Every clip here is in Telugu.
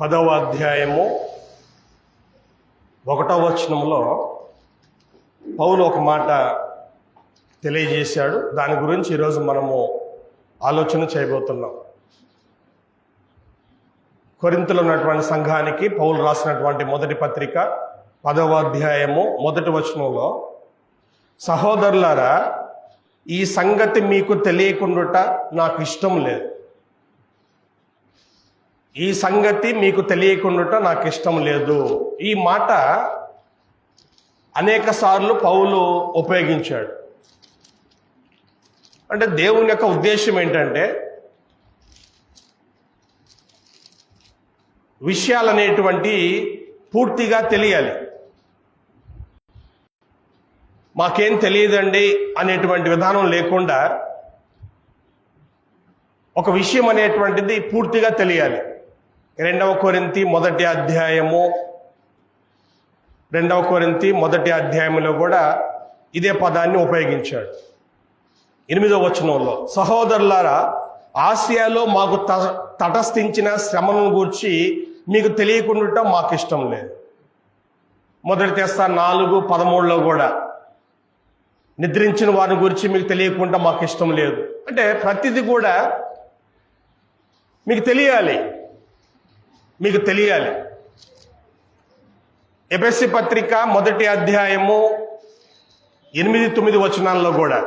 10వ అధ్యాయము 1వ వచనంలో పౌలు ఒక మాట తెలియజేశాడు. దాని గురించి ఈరోజు మనము ఆలోచన చేయబోతున్నాం. కొరింథీలో ఉన్నటువంటి సంఘానికి పౌలు రాసినటువంటి మొదటి పత్రిక 10వ అధ్యాయము 1వ వచనంలో, సహోదరులారా, ఈ సంగతి మీకు తెలియకుండుట నాకు ఇష్టం లేదు. ఈ సంగతి మీకు తెలియకుండుట నాకు ఇష్టం లేదు. ఈ మాట అనేక సార్లు పౌలు ఉపయోగించాడు. అంటే దేవుని యొక్క ఉద్దేశం ఏంటంటే, విషయాలు అనేటువంటి పూర్తిగా తెలియాలి. మాకేం తెలియదండి అనేటువంటి విధానం లేకుండా ఒక విషయం అనేటువంటిది పూర్తిగా తెలియాలి. 2వ కొరింథీ మొదటి అధ్యాయంలో కూడా ఇదే పదాన్ని ఉపయోగించాడు. 8వ వచనంలో, సహోదరులారా, ఆసియాలో మాకు తటస్థించిన శ్రమను గూర్చి మీకు తెలియకుండా మాకు ఇష్టం లేదు. 1 తెస్సలోనికీయులకు 4:13లో కూడా నిద్రించిన వారిని గురించి మీకు తెలియకుండా మాకు ఇష్టం లేదు. అంటే ప్రతిదీ కూడా మీకు తెలియాలి. ఎఫెసీ పత్రిక 1వ అధ్యాయము 8-9 వచనాల్లో కూడా,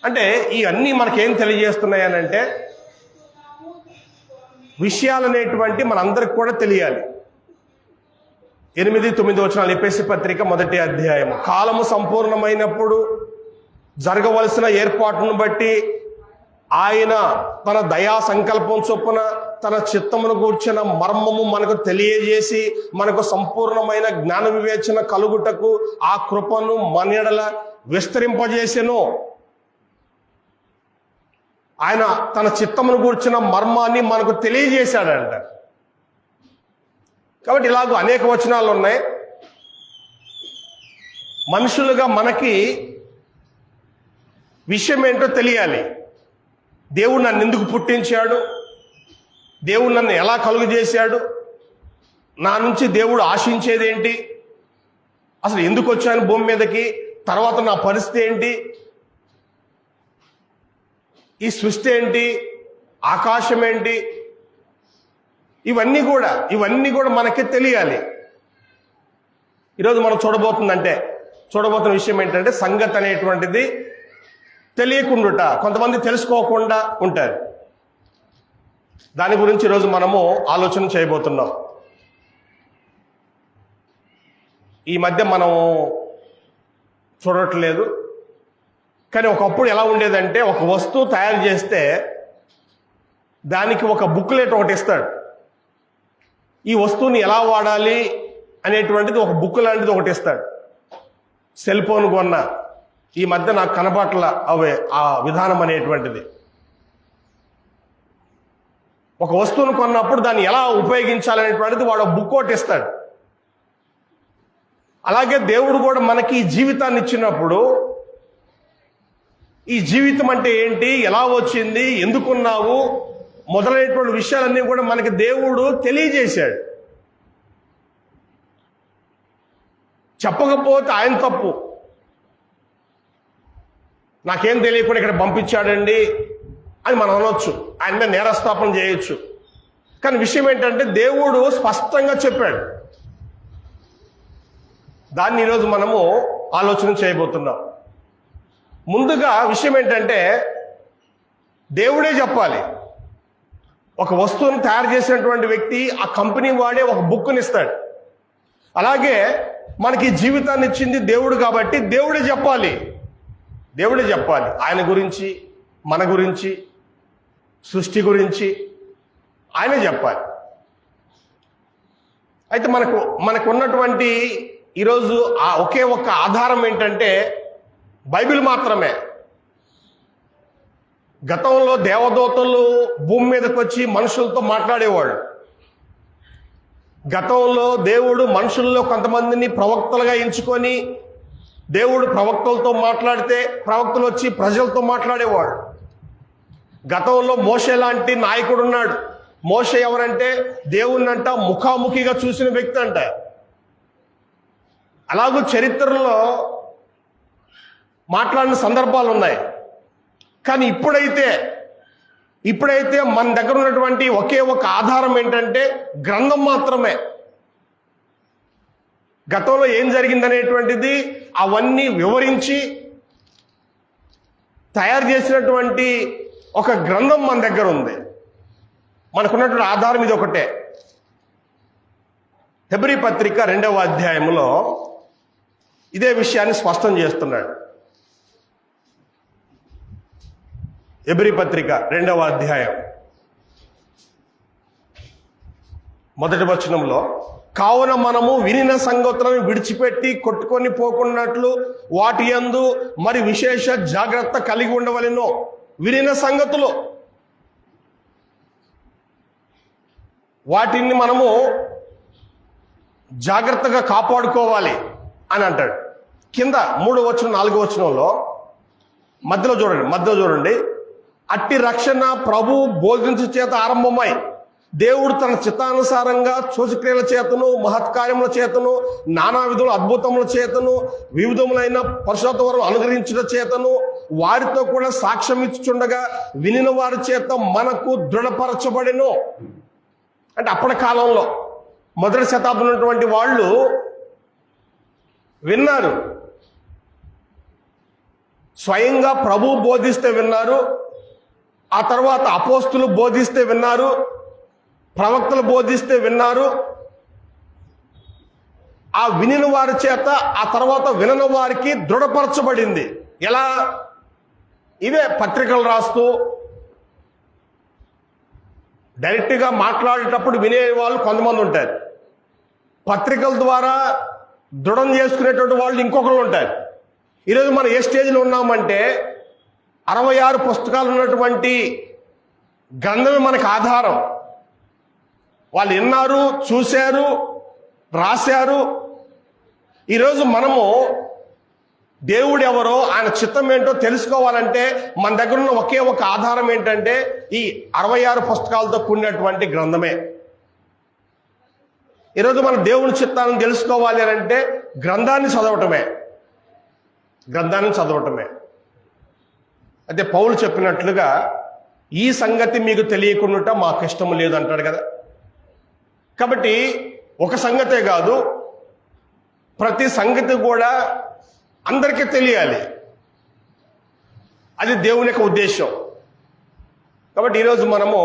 అంటే ఇవన్నీ మనకేం తెలియజేస్తున్నాయనంటే, విషయాలు అనేటువంటి మనందరికి కూడా తెలియాలి. 8-9 వచనాలు ఎఫెసీ పత్రిక 1వ అధ్యాయము. కాలము సంపూర్ణమైనప్పుడు జరగవలసిన ఏర్పాటును బట్టి ఆయన తన దయా సంకల్పం చొప్పున తన చిత్తమును గూర్చిన మర్మము మనకు తెలియజేసి, మనకు సంపూర్ణమైన జ్ఞాన వివేచన కలుగుటకు ఆ కృపను మన యెడల విస్తరింపజేసెను. ఆయన తన చిత్తమును గూర్చిన మర్మాన్ని మనకు తెలియజేశాడంట. కాబట్టి ఇలాగ అనేక వచనాలు ఉన్నాయి. మనుషులుగా మనకి విషయం ఏంటో తెలియాలి. దేవుడు నన్ను ఎందుకు పుట్టించాడు, దేవుడు నన్ను ఎలా కలుగు చేశాడు, నా నుంచి దేవుడు ఆశించేదేంటి, అసలు ఎందుకు వచ్చాను భూమి మీదకి, తర్వాత నా పరిస్థితి ఏంటి, ఈ సృష్టి ఏంటి, ఆకాశం ఏంటి, ఇవన్నీ కూడా మనకి తెలియాలి. ఈరోజు మనం చూడబోతున్న విషయం ఏంటంటే, సంగతి అనేటువంటిది తెలియకుండా, కొంతమంది తెలుసుకోకుండా ఉంటారు. దాని గురించి ఈరోజు మనము ఆలోచన చేయబోతున్నాం. ఈ మధ్య మనం చూడట్లేదు, కానీ ఒకప్పుడు ఎలా ఉండేదంటే, ఒక వస్తువు తయారు చేస్తే దానికి ఒక బుక్లెట్ ఒకటి ఇస్తాడు. ఈ వస్తువుని ఎలా వాడాలి అనేటువంటిది ఒక బుక్ లాంటిది ఒకటి ఇస్తాడు. సెల్ ఫోన్ కొన్నా ఈ మధ్య నాకు కనబట్ల ఆ విధానం అనేటువంటిది. ఒక వస్తువును కొన్నప్పుడు దాన్ని ఎలా ఉపయోగించాలనేటువంటిది వాడు బుక్ ఒకటి ఇస్తాడు. అలాగే దేవుడు కూడా మనకి ఈ జీవితాన్ని ఇచ్చినప్పుడు, ఈ జీవితం అంటే ఏంటి, ఎలా వచ్చింది, ఎందుకున్నావు మొదలైనటువంటి విషయాలన్నీ కూడా మనకి దేవుడు తెలియజేశాడు. చెప్పకపోతే ఆయన తప్పు. నాకేం తెలియకుండా ఇక్కడ పంపించాడండి అని మనం అనొచ్చు, ఆయన మీద నేరస్థాపన చేయొచ్చు. కానీ విషయం ఏంటంటే, దేవుడు స్పష్టంగా చెప్పాడు. దాన్ని ఈరోజు మనము ఆలోచన చేయబోతున్నాం. ముందుగా విషయం ఏంటంటే, దేవుడే చెప్పాలి. ఒక వస్తువును తయారు చేసినటువంటి వ్యక్తి, ఆ కంపెనీ వాడే ఒక బుక్ని ఇస్తాడు. అలాగే మనకి జీవితాన్ని ఇచ్చింది దేవుడు కాబట్టి దేవుడే చెప్పాలి. ఆయన గురించి, మన గురించి, సృష్టి గురించి ఆయనే చెప్పాలి. అయితే మనకు ఉన్నటువంటి ఈరోజు ఒకే ఒక్క ఆధారం ఏంటంటే బైబిల్ మాత్రమే. గతంలో దేవదూతలు భూమి మీదకి వచ్చి మనుషులతో మాట్లాడేవాడు. గతంలో దేవుడు మనుషుల్లో కొంతమందిని ప్రవక్తలుగా ఎంచుకొని, దేవుడు ప్రవక్తలతో మాట్లాడితే ప్రవక్తలు వచ్చి ప్రజలతో మాట్లాడేవాడు. గతంలో మోషే లాంటి నాయకుడు ఉన్నాడు. మోషే ఎవరంటే దేవుణ్ణంట ముఖాముఖిగా చూసిన వ్యక్తి అంట. అలాగూ చరిత్రలో మాట్లాడిన సందర్భాలు ఉన్నాయి. కానీ ఇప్పుడైతే మన దగ్గర ఉన్నటువంటి ఒకే ఒక ఆధారం ఏంటంటే గ్రంథం మాత్రమే. గతంలో ఏం జరిగిందనేటువంటిది అవన్నీ వివరించి తయారు చేసినటువంటి ఒక గ్రంథం మన దగ్గర ఉంది. మనకున్నటువంటి ఆధారం ఇది ఒకటే. హెబ్రీ పత్రిక 2వ అధ్యాయంలో ఇదే విషయాన్ని స్పష్టం చేస్తున్నాడు. హెబ్రీ పత్రిక 2వ అధ్యాయం 1వ వచనంలో, కావున మనము వినిన సంగతులను విడిచిపెట్టి కొట్టుకొని పోకున్నట్లు వాటి యందు మరి విశేష జాగ్రత్త కలిగి ఉండవలెను. వినిన సంగతులు, వాటిని మనము జాగ్రత్తగా కాపాడుకోవాలి అని అంటాడు. కింద 3వ వచనం 4వ వచనంలో మధ్యలో చూడండి, అట్టి రక్షణ ప్రభు బోధించు చేత ఆరంభమై దేవుడు తన చిత్తానుసారంగా సూచక్రియల చేతను మహత్కార్యముల చేతను నానా విధుల అద్భుతముల చేతను వివిధములైన పరిశుద్ధ వరం అనుగ్రహించుట చేతను వారితో కూడా సాక్ష్యం ఇచ్చుచుండగా వినిన వారి చేత మనకు దృఢపరచబడెను. అంటే అప్పటి కాలంలో మొదటి శతాబ్దం ఉన్నటువంటి వాళ్ళు విన్నారు, స్వయంగా ప్రభు బోధిస్తే విన్నారు, ఆ తర్వాత అపోస్తులు బోధిస్తే విన్నారు, ప్రవక్తలు బోధిస్తే విన్నారు. ఆ వినిన వారి చేత ఆ తర్వాత వినని వారికి దృఢపరచబడింది. ఎలా? ఇవే పత్రికలు రాస్తూ డైరెక్ట్గా మాట్లాడేటప్పుడు వినే వాళ్ళు కొంతమంది ఉంటారు. పత్రికల ద్వారా దృఢం చేసుకునేటువంటి వాళ్ళు ఇంకొకరు ఉంటారు. ఈరోజు మనం ఏ స్టేజ్లో ఉన్నామంటే 66 పుస్తకాలు ఉన్నటువంటి గ్రంథమే మనకు ఆధారం. వాళ్ళు విన్నారు, చూశారు, రాశారు. ఈరోజు మనము దేవుడు ఎవరో ఆయన చిత్తం ఏంటో తెలుసుకోవాలంటే మన దగ్గర ఉన్న ఒకే ఒక ఆధారం ఏంటంటే ఈ 66 పుస్తకాలతో కూడినటువంటి గ్రంథమే. ఈరోజు మన దేవుని చిత్తాన్ని తెలుసుకోవాలి అని అంటే గ్రంథాన్ని చదవటమే. అయితే పౌలు చెప్పినట్లుగా ఈ సంగతి మీకు తెలియకుండా మాకు ఇష్టం లేదు అంటాడు కదా. కాబట్టి ఒక సంగతే కాదు, ప్రతి సంగతి కూడా అందరికీ తెలియాలి. అది దేవుని యొక్క ఉద్దేశం. కాబట్టి ఈరోజు మనము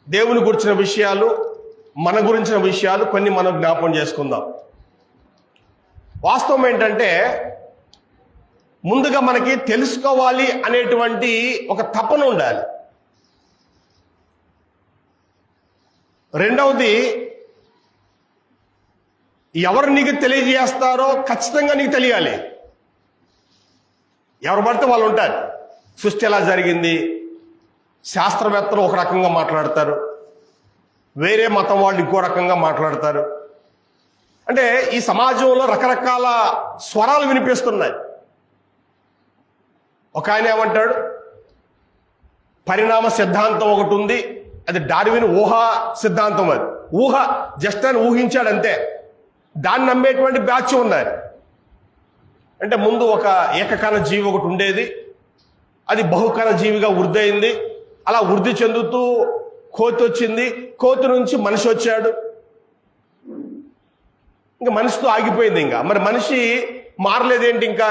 దేవుని గురించిన విషయాలు, మన గురించిన విషయాలు కొన్ని మనం జ్ఞాపకం చేసుకుందాం. వాస్తవం ఏంటంటే ముందుగా మనకి తెలుసుకోవాలి అనేటువంటి ఒక తపన ఉండాలి. రెండవది, ఎవరు నీకు తెలియజేస్తారో ఖచ్చితంగా నీకు తెలియాలి. ఎవరు పడితే వాళ్ళు ఉంటారు. సృష్టి ఎలా జరిగింది, శాస్త్రవేత్తలు ఒక రకంగా మాట్లాడతారు, వేరే మతం వాళ్ళు ఇంకో రకంగా మాట్లాడతారు. అంటే ఈ సమాజంలో రకరకాల స్వరాలు వినిపిస్తున్నాయి. ఒక ఆయన ఏమంటాడు, పరిణామ సిద్ధాంతం ఒకటి ఉంది, అది డార్విన్ ఊహా సిద్ధాంతం. అది ఊహ, జస్ట్ అని ఊహించాడు అంతే. దాన్ని నమ్మేటువంటి బ్యాచ్ ఉన్నారు. అంటే ముందు ఒక ఏకకణ జీవి ఒకటి ఉండేది, అది బహుకణ జీవిగా వృద్ధి అయింది. అలా వృద్ధి చెందుతూ కోతి వచ్చింది, కోతి నుంచి మనిషి వచ్చాడు. ఇంకా మనిషితో ఆగిపోయింది. ఇంకా మరి మనిషి మారలేదేంటి? ఇంకా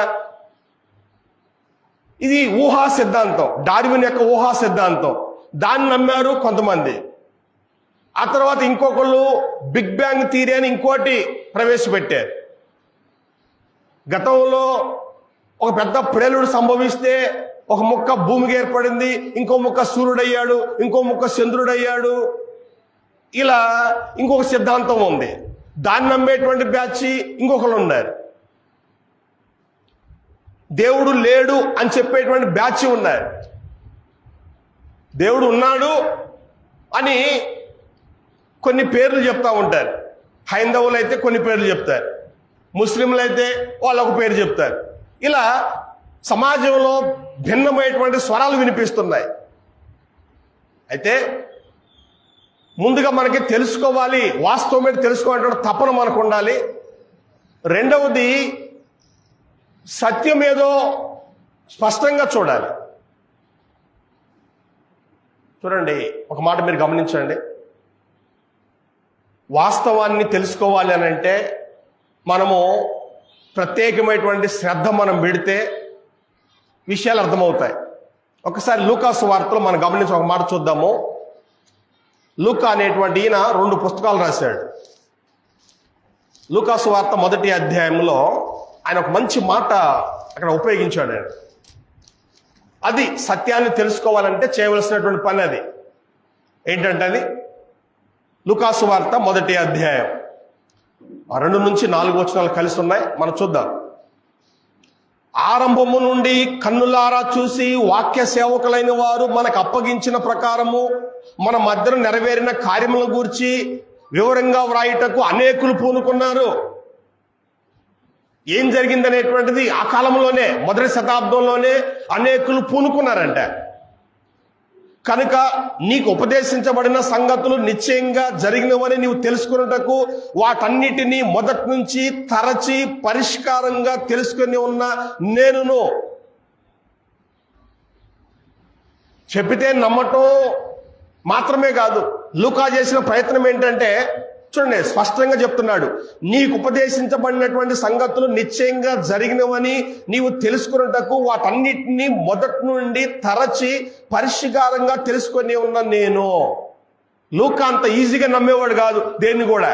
ఇది ఊహా సిద్ధాంతం, డార్విన్ యొక్క ఊహా సిద్ధాంతం. దాన్ని నమ్మారు కొంతమంది. ఆ తర్వాత ఇంకొకళ్ళు బిగ్ బ్యాంగ్ థియరీ అని ఇంకోటి ప్రవేశపెట్టారు. గతంలో ఒక పెద్ద ప్రేలుడు సంభవిస్తే ఒక ముక్క భూమికి ఏర్పడింది, ఇంకో ముక్క సూర్యుడయ్యాడు, ఇంకో ముక్క చంద్రుడయ్యాడు. ఇలా ఇంకొక సిద్ధాంతం ఉంది. దాన్ని నమ్మేటువంటి బ్యాచ్ ఇంకొకరు ఉన్నారు. దేవుడు లేడు అని చెప్పేటువంటి బ్యాచ్ ఉన్నారు. దేవుడు ఉన్నాడు అని కొన్ని పేర్లు చెప్తా ఉంటారు. హైందవులు అయితే కొన్ని పేర్లు చెప్తారు, ముస్లింలు అయితే వాళ్ళు ఒక పేరు చెప్తారు. ఇలా సమాజంలో భిన్నమైనటువంటి స్వరాలు వినిపిస్తున్నాయి. అయితే ముందుగా మనకి తెలుసుకోవాలి, వాస్తవం ఏంటి తెలుసుకోవాలంటే తపన మనకు ఉండాలి. రెండవది సత్యం ఏదో స్పష్టంగా చూడాలి. చూడండి, ఒక మాట మీరు గమనించండి. వాస్తవాన్ని తెలుసుకోవాలి అని అంటే మనము ప్రత్యేకమైనటువంటి శ్రద్ధ మనం పెడితే విషయాలు అర్థమవుతాయి. ఒకసారి లూకా సువార్తలో మనం గమనించి ఒక మాట చూద్దాము. లూకా అనేటువంటి ఈయన 2 పుస్తకాలు రాశాడు. లూకా సువార్త 1వ అధ్యాయంలో ఆయన ఒక మంచి మాట అక్కడ ఉపయోగించాడు. ఆయన అది సత్యాన్ని తెలుసుకోవాలంటే చేయవలసినటువంటి పని. అది ఏంటంటే అది లూకా సువార్త 1వ అధ్యాయం 2 నుంచి 4 వచనాలు కలిసి ఉన్నాయి. మనం చూద్దాం. ఆరంభము నుండి కన్నులారా చూసి వాక్య సేవకులైన వారు మనకు అప్పగించిన ప్రకారము మన మధ్యన నెరవేరిన కార్యముల గురించి వివరంగా వ్రాయుటకు అనేకులు పూనుకున్నారు. ఏం జరిగిందనేటువంటిది ఆ కాలంలోనే, 1వ శతాబ్దంలోనే అనేకులు పూనుకున్నారంట. కనుక నీకు ఉపదేశించబడిన సంగతులు నిశ్చయంగా జరిగినవని నీవు తెలుసుకున్నటకు వాటన్నిటినీ మొదటి నుంచి తరచి పరిష్కారంగా తెలుసుకుని ఉన్న నేనును. చెప్పితే నమ్మటం మాత్రమే కాదు, లూకా చేసిన ప్రయత్నం ఏంటంటే చూడండి, స్పష్టంగా చెప్తున్నాడు. నీకు ఉపదేశించబడినటువంటి సంగతులు నిశ్చయంగా జరిగినవని నీవు తెలుసుకున్నటకు వాటన్నిటినీ మొదటి నుండి తరచి పరిష్కారంగా తెలుసుకొని ఉన్న నేను. లూకా అంత ఈజీగా నమ్మేవాడు కాదు దేన్ని కూడా.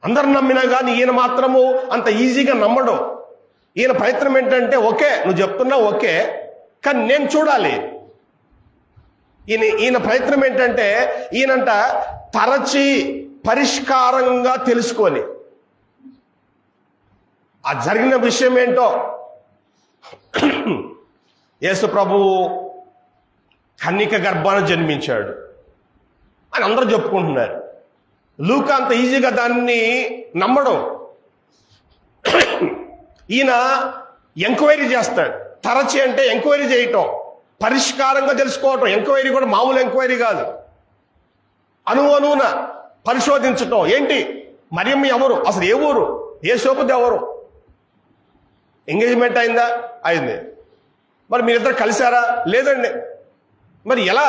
అందరు నమ్మినా కానీ ఈయన మాత్రము అంత ఈజీగా నమ్మడు. ఈయన ప్రయత్నం ఏంటంటే, ఓకే నువ్వు చెప్తున్నావు ఓకే, కానీ నేను చూడాలి. ఈయన ప్రయత్నం ఏంటంటే ఈయనంట తరచి పరిష్కారంగా తెలుసుకొని ఆ జరిగిన విషయం ఏంటో. యేసు ప్రభువు కన్నిక గర్భాన జన్మించాడు అని అందరూ చెప్పుకుంటున్నారు. లూకా అంత ఈజీగా దాన్ని నమ్మడం. ఈయన ఎంక్వైరీ చేస్తాడు. తరచి అంటే ఎంక్వైరీ చేయటం, పరిష్కారంగా తెలుసుకోవటం. ఎంక్వైరీ కూడా మామూలు ఎంక్వైరీ కాదు, అణువున పరిశోధించటం. ఏంటి మరియమ్మ ఎవరు, అసలు ఏ ఊరు, యేసోపుది ఎవరు, ఎంగేజ్మెంట్ అయిందా, అయింది, మరి మీరిద్దరు కలిశారా, లేదండి, మరి ఎలా,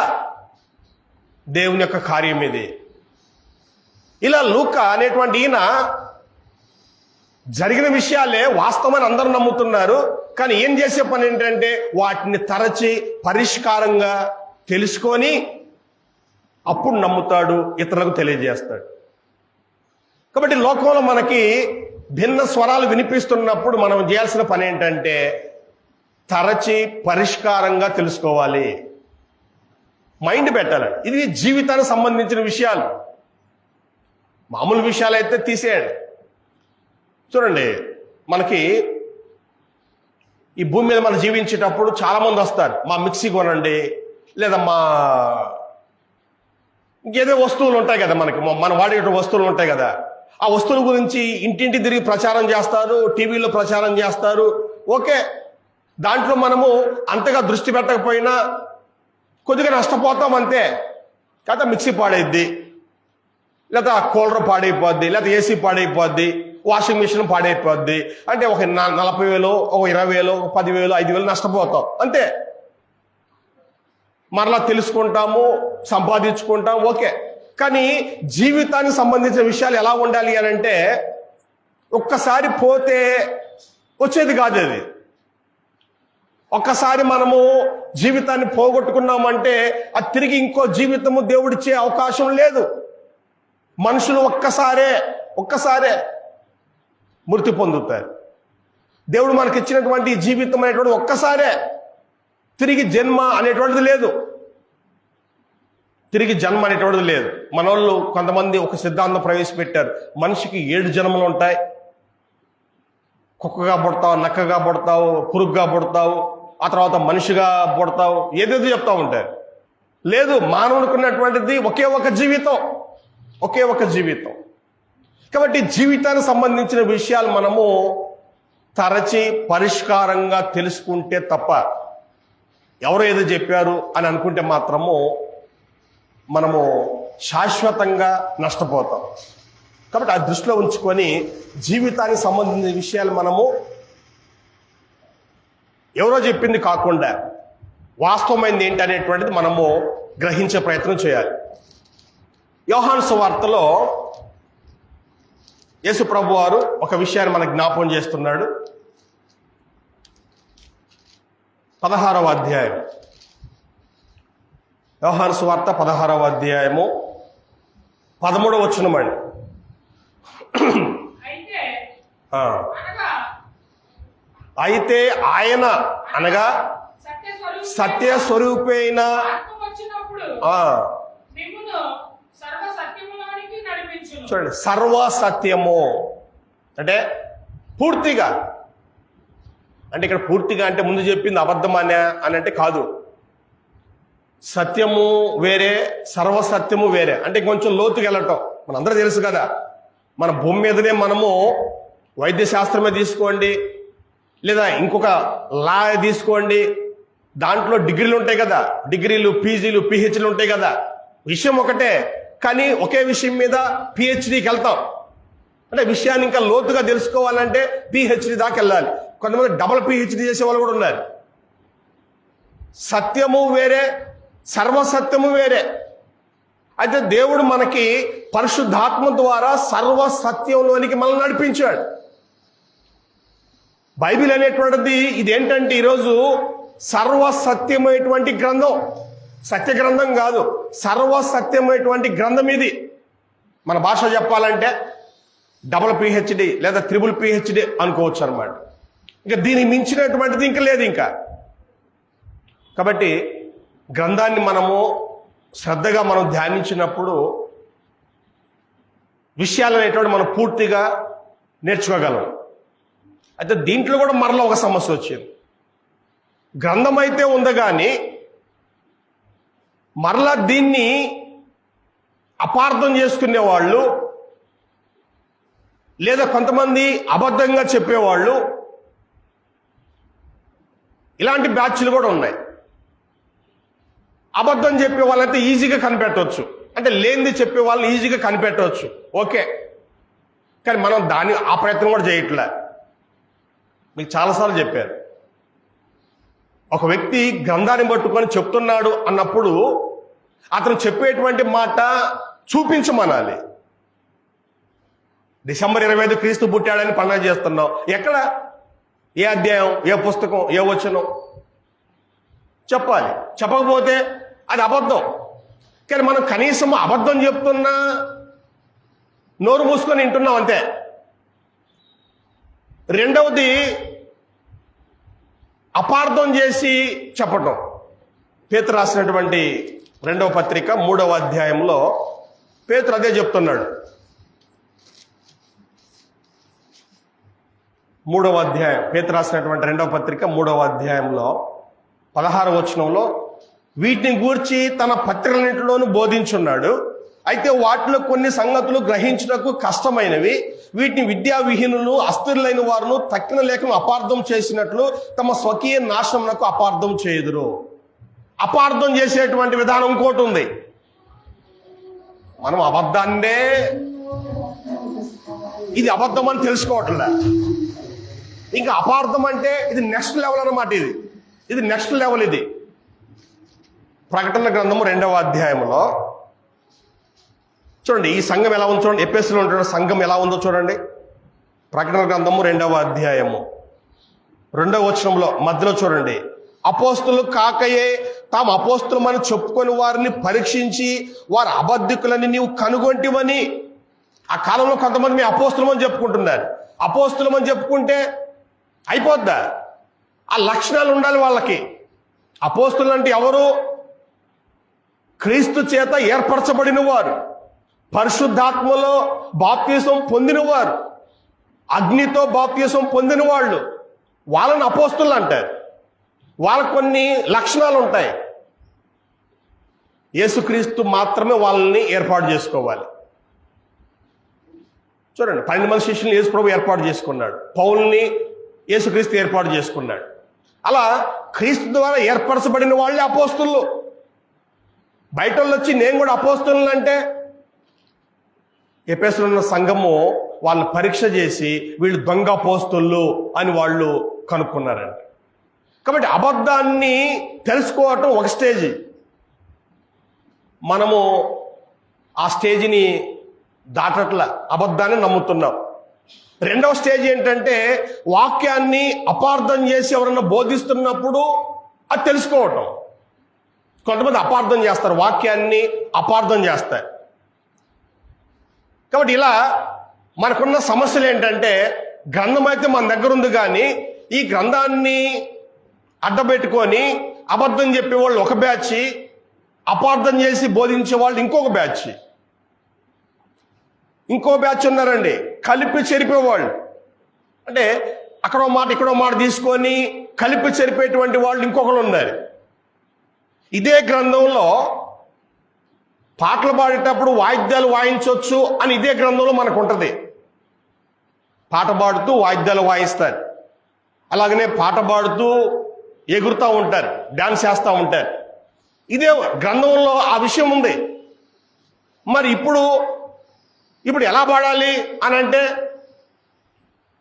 దేవుని యొక్క కార్యం ఇది. ఇలా లూకా అనేటువంటి ఈయన జరిగిన విషయాలే వాస్తవమని అందరూ నమ్ముతున్నారు. కానీ ఏం చేసే పని ఏంటంటే వాటిని తరచి పరిష్కారంగా తెలుసుకొని అప్పుడు నమ్ముతాడు, ఇతరులకు తెలియజేస్తాడు. కాబట్టి లోకంలో మనకి భిన్న స్వరాలు వినిపిస్తున్నప్పుడు మనం చేయాల్సిన పని ఏంటంటే తరచి పరిష్కారంగా తెలుసుకోవాలి, మైండ్ పెట్టాలి. ఇది జీవితానికి సంబంధించిన విషయాలు. మామూలు విషయాలు అయితే తీసేయండి. చూడండి, మనకి ఈ భూమి మీద మనం జీవించేటప్పుడు చాలా మంది వస్తారు, మా మిక్సీ కొనండి, లేదా మా ఇంకేదో వస్తువులు ఉంటాయి కదా, మనకి మనం వాడే వస్తువులు ఉంటాయి కదా, ఆ వస్తువుల గురించి ఇంటింటి తిరిగి ప్రచారం చేస్తారు, టీవీలో ప్రచారం చేస్తారు. ఓకే, దాంట్లో మనము అంతగా దృష్టి పెట్టకపోయినా కొద్దిగా నష్టపోతాం అంతే. కాకపోతే మిక్సీ పాడైద్ది, లేదా కూలర్ పాడైపోద్ది, లేదా ఏసీ పాడైపోద్ది, వాషింగ్ మిషన్ పాడైపోద్ది. అంటే ఒక 40,000, ఒక 20,000, ఒక 10,000, 5,000 నష్టపోతాం అంతే. మరలా తెలుసుకుంటాము, సంపాదించుకుంటాం, ఓకే. కానీ జీవితానికి సంబంధించిన విషయాలు ఎలా ఉండాలి అని అంటే ఒక్కసారి పోతే వచ్చేది కాదు అది. ఒక్కసారి మనము జీవితాన్ని పోగొట్టుకున్నామంటే అది తిరిగి ఇంకో జీవితము దేవుడిచ్చే అవకాశం లేదు. మనుషులు ఒక్కసారే మృతి పొందుతారు. దేవుడు మనకి ఇచ్చినటువంటి జీవితం అనేటువంటి ఒక్కసారే, తిరిగి జన్మ అనేటువంటిది లేదు. తిరిగి జన్మ అనేటువంటిది లేదు. మనోళ్ళు కొంతమంది ఒక సిద్ధాంతం ప్రవేశపెట్టారు, మనిషికి 7 జన్మలు ఉంటాయి. కుక్కగా పుడతావు, నక్కగా పుడతావు, పురుగుగా పుడతావు, ఆ తర్వాత మనిషిగా పుడతావు, ఏదేదో చెప్తా ఉంటారు. లేదు, మానవునికి ఉన్నటువంటిది ఒకే ఒక జీవితం. కాబట్టి జీవితానికి సంబంధించిన విషయాలు మనము తరచి పరిష్కారంగా తెలుసుకుంటే తప్ప ఎవరో ఏదో చెప్పారు అని అనుకుంటే మాత్రము మనము శాశ్వతంగా నష్టపోతాం. కాబట్టి ఆ దృష్టిలో ఉంచుకొని జీవితానికి సంబంధించిన విషయాలు మనము ఎవరో చెప్పింది కాకుండా వాస్తవమైనది ఏంటి అనేటువంటిది మనము గ్రహించే ప్రయత్నం చేయాలి. యోహాను సువార్తలో యేసు ప్రభు వారు ఒక విషయాన్ని మనకు జ్ఞాపకం చేస్తున్నాడు. 16వ అధ్యాయం, యోహాను సువార్త 16వ అధ్యాయము 13వ వచనమండి. అయితే ఆయన అనగా సత్య స్వరూపైన చూడండి, సర్వ సత్యము అంటే పూర్తిగా, అంటే ఇక్కడ పూర్తిగా అంటే ముందు చెప్పింది అబద్ధమనే అని అంటే కాదు. సత్యము వేరే, సర్వసత్యము వేరే. అంటే కొంచెం లోతుకి వెళ్ళటం. మనందరూ తెలుసు కదా, మన భూమి మీదనే మనము వైద్య శాస్త్రమే తీసుకోండి, లేదా ఇంకొక లా తీసుకోండి, దాంట్లో డిగ్రీలు ఉంటాయి కదా, డిగ్రీలు, పీజీలు, పిహెచ్లు ఉంటాయి కదా. విషయం ఒకటే, కానీ ఒకే విషయం మీద పిహెచ్డికి వెళ్తాం. అంటే విషయాన్ని ఇంకా లోతుగా తెలుసుకోవాలంటే పిహెచ్డి దాకా వెళ్ళాలి. కొంతమంది డబుల్ పిహెచ్డి చేసే వాళ్ళు కూడా ఉన్నారు. సత్యము వేరే, సర్వసత్యము వేరే. అయితే దేవుడు మనకి పరిశుద్ధాత్మ ద్వారా సర్వసత్యంలోనికి మనల్ని నడిపించాడు. బైబిల్ అనేటువంటిది ఇదేంటంటే ఈరోజు సర్వసత్యమైనటువంటి గ్రంథం. సత్య గ్రంథం కాదు, సర్వసత్యమైనటువంటి గ్రంథం ఇది. మన భాష చెప్పాలంటే డబుల్ పిహెచ్డి లేదా త్రిబుల్ పిహెచ్డి అనుకోవచ్చు అనమాట. ఇంకా దీనికి మించినటువంటిది ఇంకా లేదు ఇంకా. కాబట్టి గ్రంథాన్ని మనము శ్రద్ధగా మనం ధ్యానించినప్పుడు విషయాలు అనేటువంటి మనం పూర్తిగా నేర్చుకోగలం. అయితే దీంట్లో కూడా మరలా ఒక సమస్య వచ్చింది. గ్రంథం అయితే ఉంది కానీ మరలా దీన్ని అపార్థం చేసుకునే వాళ్ళు, లేదా కొంతమంది అబద్ధంగా చెప్పేవాళ్ళు, ఇలాంటి బ్యాచ్లు కూడా ఉన్నాయి. అబద్ధం చెప్పే వాళ్ళైతే ఈజీగా కనిపెట్టవచ్చు, అంటే లేనిది చెప్పే వాళ్ళు ఈజీగా కనిపెట్టవచ్చు, ఓకే. కానీ మనం ఆ ప్రయత్నం కూడా చేయట్లే. మీకు చాలాసార్లు చెప్పారు, ఒక వ్యక్తి గ్రంథాన్ని పట్టుకొని చెప్తున్నాడు అన్నప్పుడు అతను చెప్పేటువంటి మాట చూపించమనాలి. డిసెంబర్ 25 క్రీస్తు పుట్టాడని పండుగ చేస్తున్నాం. ఎక్కడ, ఏ అధ్యాయం, ఏ పుస్తకం, ఏ వచనం చెప్పాలి. చెప్పకపోతే అది అబద్ధం. కానీ మనం కనీసం అబద్ధం చెప్తున్నా నోరు మూసుకొని వింటున్నాం అంతే. రెండవది అపార్థం చేసి చెప్పటం. పేతురు రాసినటువంటి 2వ పత్రిక 3వ అధ్యాయంలో పేతురు అదే చెప్తున్నాడు. 3వ అధ్యాయం, పేతురు రాసినటువంటి 2వ పత్రిక 3వ అధ్యాయంలో 16వ వచనంలో వీటిని గూర్చి తన పత్రికలన్నింటిలోనూ బోధించున్నాడు. అయితే వాటిలో కొన్ని సంగతులు గ్రహించుటకు కష్టమైనవి, వీటిని విద్యావిహీనులు, అస్థిరులైన వారును తక్కిన లేఖను అపార్థం చేసినట్లు తమ స్వకీయ నాశనమునకు అపార్థం చేయుదురు. అపార్థం చేసేటువంటి విధానం ఇంకోటి ఉంది. మనం అబద్ధాన్నే ఇది అబద్ధం అని తెలుసుకోవట్లే. ఇంకా అపార్థం అంటే ఇది నెక్స్ట్ లెవెల్ అన్నమాట. ఇది నెక్స్ట్ లెవెల్. ఇది ప్రకటన గ్రంథము 2వ అధ్యాయంలో చూడండి, ఈ సంఘం ఎలా ఉందో చూడండి. ఎఫెసులో ఉంటున్న సంఘం ఎలా ఉందో చూడండి. ప్రకటన గ్రంథము 2వ అధ్యాయము 2వ వచనంలో మధ్యలో చూడండి, అపోస్తులు కాకయే తాము అపోస్తులమని చెప్పుకొని వారిని పరీక్షించి వారు అబద్ధికులని నీవు కనుగొంటివని. ఆ కాలంలో కొంతమంది మేము అపోస్తులమని చెప్పుకుంటున్నారు. అపోస్తులమని చెప్పుకుంటే అయిపోద్దా? ఆ లక్షణాలు ఉండాలి వాళ్ళకి. అపోస్తులు అంటే ఎవరు? క్రీస్తు చేత ఏర్పరచబడిన వారు, పరిశుద్ధాత్మలో బాప్తిసం పొందినవారు, అగ్నితో బాప్తిసం పొందిన వాళ్ళు, వాళ్ళని అపోస్తులు అంటారు. వాళ్ళకు కొన్ని లక్షణాలు ఉంటాయి. యేసుక్రీస్తు మాత్రమే వాళ్ళని ఏర్పాటు చేసుకోవాలి. చూడండి, 12 మంది శిష్యుల్ని యేసు ప్రభు ఏర్పాటు చేసుకున్నాడు. పౌల్ని యేసుక్రీస్తు ఏర్పాటు చేసుకున్నాడు. అలా క్రీస్తు ద్వారా ఏర్పరచబడిన వాళ్ళే అపోస్తులు. బయట వాళ్ళు వచ్చి నేను కూడా అపోస్తలుని అంటే ఎఫెసులో ఉన్న సంఘము వాళ్ళని పరీక్ష చేసి వీళ్ళు దొంగ అపోస్తలు అని వాళ్ళు కనుక్కున్నారంట. కాబట్టి అబద్ధాన్ని తెలుసుకోవటం ఒక స్టేజీ, మనము ఆ స్టేజిని దాటట్ల అబద్ధాన్ని నమ్ముతున్నాం. రెండవ స్టేజ్ ఏంటంటే వాక్యాన్ని అపార్థం చేసి ఎవరన్నా బోధిస్తున్నప్పుడు అది తెలుసుకోవటం. కొంతమంది అపార్థం చేస్తారు, వాక్యాన్ని అపార్థం చేస్తారు. కాబట్టి ఇలా మనకున్న సమస్యలు ఏంటంటే గ్రంథం అయితే మన దగ్గర ఉంది, కానీ ఈ గ్రంథాన్ని అడ్డబెట్టుకొని అబద్ధం చెప్పేవాళ్ళు ఒక బ్యాచ్, అపార్థం చేసి బోధించే వాళ్ళు ఇంకొక బ్యాచ్, ఇంకో బ్యాచ్ ఉన్నారండి కలిపి చెరిపేవాళ్ళు. అంటే అక్కడో మాట ఇక్కడో మాట తీసుకొని కలిపి చెరిపేటువంటి వాళ్ళు ఇంకొకరు ఉన్నారు. ఇదే గ్రంథంలో పాటలు పాడేటప్పుడు వాయిద్యాలు వాయించవచ్చు అని ఇదే గ్రంథంలో మనకు ఉంటుంది. పాట పాడుతూ వాయిద్యాలు వాయిస్తారు, అలాగనే పాట పాడుతూ ఎగురుతూ ఉంటారు, డాన్స్ చేస్తూ ఉంటారు. ఇదే గ్రంథంలో ఆ విషయం ఉంది. మరి ఇప్పుడు ఎలా పాడాలి అని అంటే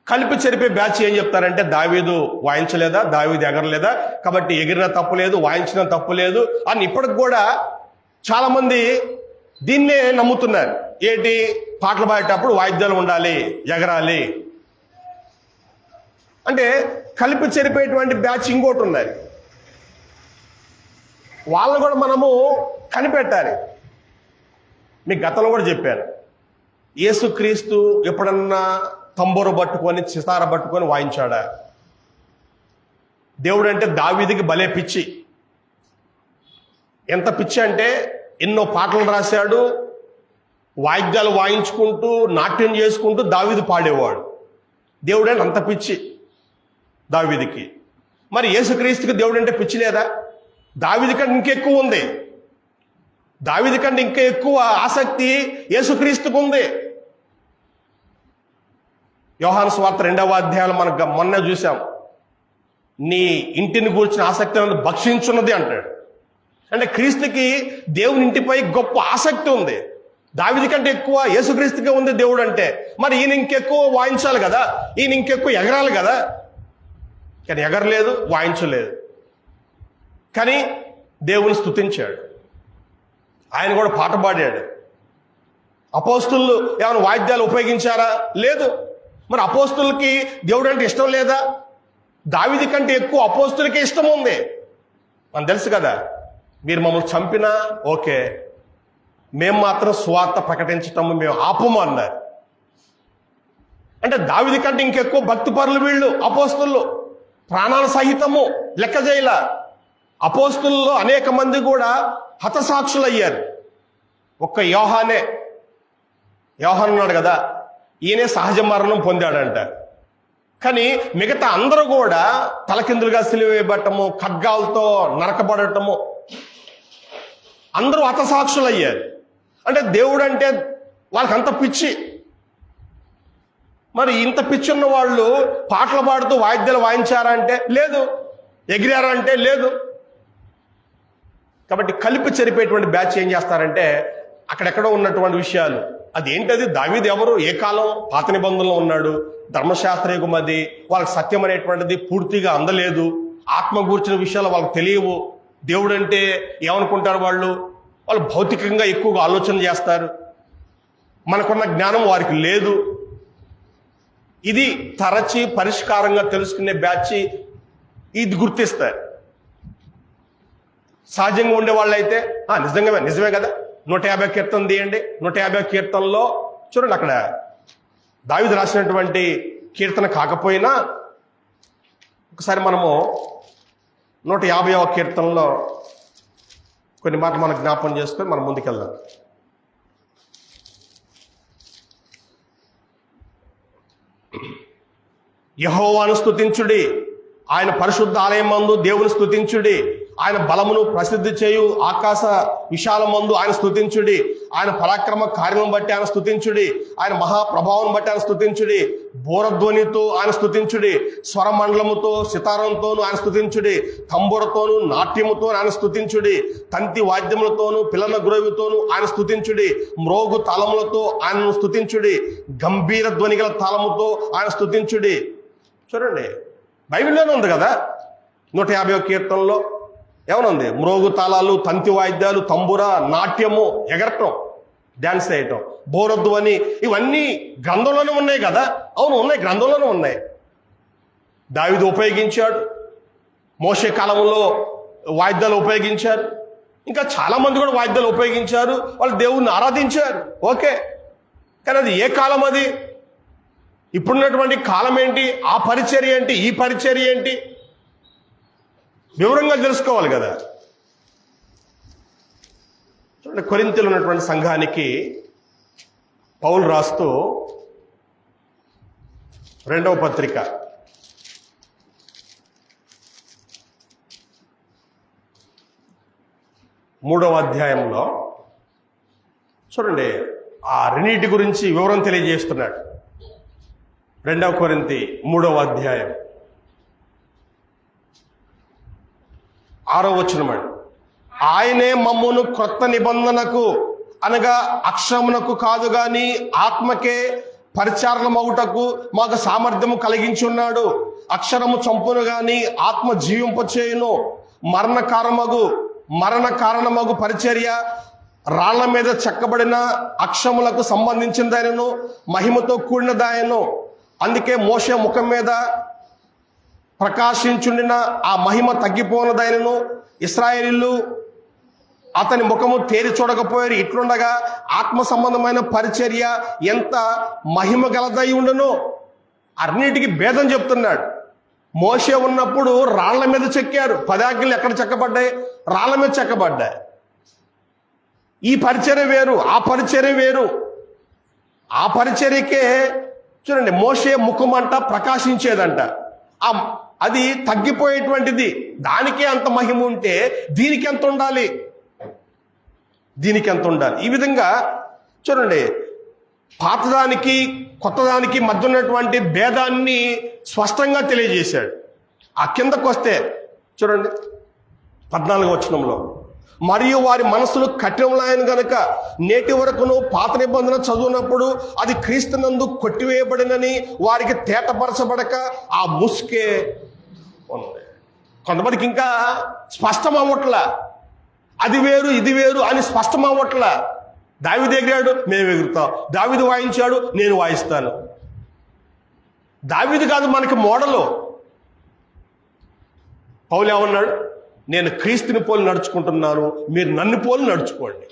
కలిపి చెరిపే బ్యాచ్ ఏం చెప్తారంటే దావీదు వాయించలేదా, దావీదు ఎగరలేదా, కాబట్టి ఎగిరిన తప్పు లేదు, వాయించిన తప్పు లేదు అని ఇప్పటికి కూడా చాలా మంది దీన్నే నమ్ముతున్నారు. ఏంటి, పాటలు పాడేటప్పుడు వాయిద్యాలు ఉండాలి, ఎగరాలి అంటే కలిపి చెరిపేటువంటి బ్యాచ్ ఇంకోటి ఉన్నాయి. వాళ్ళని కూడా మనము కనిపెట్టాలి. మీకు గతంలో కూడా చెప్పాను, యేసుక్రీస్తు ఎప్పుడన్నా తంబూరు పట్టుకొని సితార పట్టుకొని వాయించాడా? దేవుడు అంటే దావీదుకి భలే పిచ్చి. ఎంత పిచ్చి అంటే ఎన్నో పాటలు రాశాడు, వాయిద్యాలు వాయించుకుంటూ నాట్యం చేసుకుంటూ దావీదు పాడేవాడు. దేవుడు అంటే అంత పిచ్చి దావీదుకి. మరి యేసుక్రీస్తుకి దేవుడు అంటే పిచ్చి లేదా? దావీదు కంటే ఇంకెక్కువ ఉంది. దావీదు కంటే ఇంకా ఎక్కువ ఆసక్తి యేసుక్రీస్తుకు ఉంది. యోహాను సువార్త 2వ అధ్యాయంలో మనకు మొన్న చూసాం, నీ ఇంటిని గూర్చిన ఆసక్తి అనేది భక్షించున్నది అంటాడు. అంటే క్రీస్తుకి దేవుని ఇంటిపై గొప్ప ఆసక్తి ఉంది. దావీదు కంటే ఎక్కువ యేసుక్రీస్తుకే ఉంది దేవుడు అంటే. మరి ఈయన ఇంకెక్కువ వాయించాలి కదా, ఈయన ఇంకెక్కువ ఎగరాలి కదా, కానీ ఎగరలేదు, వాయించలేదు. కానీ దేవుని స్తుతించాడు, ఆయన కూడా పాట పాడాడు. అపోస్తులు ఏమైనా వాయిద్యాలు ఉపయోగించారా? లేదు. మరి అపోస్తులకి దేవుడు అంటే ఇష్టం లేదా? దావీదు కంటే ఎక్కువ అపోస్తులకే ఇష్టం ఉంది. మనకు తెలుసు కదా, మీరు మమ్మల్ని చంపినా ఓకే, మేము మాత్రం సువార్త ప్రకటించటము మేము ఆపము అన్నారు. అంటే దావీదు కంటే ఇంకెక్కువ భక్తి పరులు వీళ్ళు అపోస్తులు, ప్రాణాల సహితము లెక్క చేయల. అపోస్తుల్లో అనేక మంది కూడా హతసాక్షులు అయ్యారు. ఒక్క యోహాను ఉన్నాడు కదా, ఈయనే సహజ మరణం పొందాడంట. కానీ మిగతా అందరూ కూడా తలకిందులుగా సిలువ వేయబట్టము, ఖడ్గాలతో నరకబడటము, అందరూ హతసాక్షులు అయ్యారు. అంటే దేవుడు అంటే వాళ్ళకి అంత పిచ్చి. మరి ఇంత పిచ్చి ఉన్న వాళ్ళు పాటలు పాడుతూ వాయిద్యాలు వాయించారా అంటే లేదు, ఎగిరారా అంటే లేదు. కాబట్టి కలిపి చెరిపేటువంటి బ్యాచ్ ఏం చేస్తారంటే అక్కడెక్కడో ఉన్నటువంటి విషయాలు, అది ఏంటది, దావీదు ఎవరు, ఏ కాలం, పాత నిబంధనలో ఉన్నాడు, ధర్మశాస్త్రయుగం అది, వాళ్ళకి సత్యం అనేటువంటిది పూర్తిగా అందలేదు, ఆత్మ గూర్చిన విషయాలు వాళ్ళకి తెలియవు. దేవుడు అంటే ఏమనుకుంటారు వాళ్ళు భౌతికంగా ఎక్కువగా ఆలోచన చేస్తారు, మనకున్న జ్ఞానం వారికి లేదు. ఇది తరచి పరిష్కారంగా తెలుసుకునే బ్యాచ్ ఇది గుర్తిస్తారు. సహజంగా ఉండే వాళ్ళు అయితే నిజమే కదా, 150 కీర్తన తీయండి, 150 కీర్తనలో చూడండి, అక్కడ దావీదు రాసినటువంటి కీర్తన కాకపోయినా ఒకసారి మనము 150వ కీర్తనలో కొన్ని మాటలు మనం జ్ఞాపం చేసుకొని మనం ముందుకెళ్దాం. యెహోవాను స్తుతించుడి, ఆయన పరిశుద్ధ ఆలయమందు దేవుని స్తుతించుడి, ఆయన బలమును ప్రసిద్ధి చేయు ఆకాశ విశాలమందు ఆయన స్తుతించుడి, ఆయన పరాక్రమ కార్యం బట్టి ఆయన స్తుతించుడి, ఆయన మహాప్రభావం బట్టి ఆయన స్తుతించుడి, బోరధ్వనితో ఆయన స్తుతించుడి, స్వరమండలముతో సితారంతోను ఆయన స్తుతించుడి, తంబురతోను నాట్యముతో ఆయన స్తుతించుడి, తంతి వాద్యములతోను పిల్లల గురవితోను ఆయన స్తుతించుడి, మ్రోగు తాళములతో ఆయనను స్తుతించుడి, గంభీర ధ్వని గల తాళముతో ఆయన స్తుతించుడి. చూడండి, బైబిల్లోనే ఉంది కదా 150వ కీర్తనలో ఏమనుంది? మ్రోగు తాళాలు, తంతి వాయిద్యాలు, తంబుర, నాట్యము, ఎగరటం, డ్యాన్స్ చేయటం, బోరధ్వని, ఇవన్నీ గ్రంథంలోనే ఉన్నాయి కదా. అవును, ఉన్నాయి, గ్రంథంలోనే ఉన్నాయి. దావీదు ఉపయోగించాడు, మోషే కాలంలో వాయిద్యాలు ఉపయోగించారు, ఇంకా చాలా మంది కూడా వాయిద్యాలు ఉపయోగించారు, వాళ్ళు దేవుణ్ణి ఆరాధించారు. ఓకే, కానీ అది ఏ కాలం? అది ఇప్పుడున్నటువంటి కాలం ఏంటి? ఆ పరిచర్య ఏంటి? ఈ పరిచర్య ఏంటి? వివరంగా తెలుసుకోవాలి కదా. చూడండి, కొరింథీలో ఉన్నటువంటి సంఘానికి పౌలు రాస్తూ 2వ పత్రిక 3వ అధ్యాయంలో చూడండి, ఆ రెండింటి గురించి వివరం తెలియజేస్తున్నాడు. 2వ కొరింథీ 3వ అధ్యాయం 6వ వచనం. ఆయనే మమ్మును క్రొత్త నిబంధనకు అనగా అక్షరమునకు కాదు గాని ఆత్మకే పరిచారణమగుటకు మాకు సామర్థ్యము కలిగించున్నాడు. అక్షరము చంపును గాని ఆత్మ జీవింపచేయును. మరణ కారణమగు పరిచర్య రాళ్ల మీద చెక్కబడిన అక్షరములకు సంబంధించినదాయను, మహిమతో కూడినదాయను. అందుకే మోషే ముఖం మీద ప్రకాశించుండిన ఆ మహిమ తగ్గిపోనదైనను ఇశ్రాయేలీయులు అతని ముఖము తేరి చూడకపోయారు. ఇట్లుండగా ఆత్మ సంబంధమైన పరిచర్య ఎంత మహిమ గలదై ఉండను. అన్నిటికీ భేదం చెప్తున్నాడు. మోషే ఉన్నప్పుడు రాళ్ల మీద చెక్కారు. 10 ఆజ్ఞలు ఎక్కడ చెక్కబడ్డాయి? రాళ్ల మీద చెక్కబడ్డాయి. ఈ పరిచర్య వేరు, ఆ పరిచర్య వేరు. ఆ పరిచర్యకే చూడండి, మోషే ముఖమంట ప్రకాశించేదంట, అది తగ్గిపోయేటువంటిది. దానికే అంత మహిమ ఉంటే దీనికి ఎంత ఉండాలి? దీనికి ఎంత ఉండాలి? ఈ విధంగా చూడండి, పాతదానికి కొత్తదానికి మధ్య ఉన్నటువంటి భేదాన్ని స్పష్టంగా తెలియజేశాడు. ఆ కిందకు వస్తే చూడండి 14వ వచనంలో, మరియు వారి మనసులు కఠినములైన గనుక నేటి వరకును పాత నిబంధన చదువునప్పుడు అది క్రీస్తునందు కొట్టివేయబడినని వారికి తేటపరచబడక ఆ ముసుకే ఉంది. కొంతమందికి ఇంకా స్పష్టం అవ్వట్లా, అది వేరు ఇది వేరు అని స్పష్టం అవ్వట్లా. దావీదు ఎగిరాడు, మేము ఎగురుతాం. దావీదు వాయించాడు, నేను వాయిస్తాను. దావీదు కాదు మనకి మోడలు. పౌలు ఏమన్నాడు? నేను క్రీస్తుని పోలి నడుచుకుంటున్నాను, మీరు నన్ను పోలి నడుచుకోండి.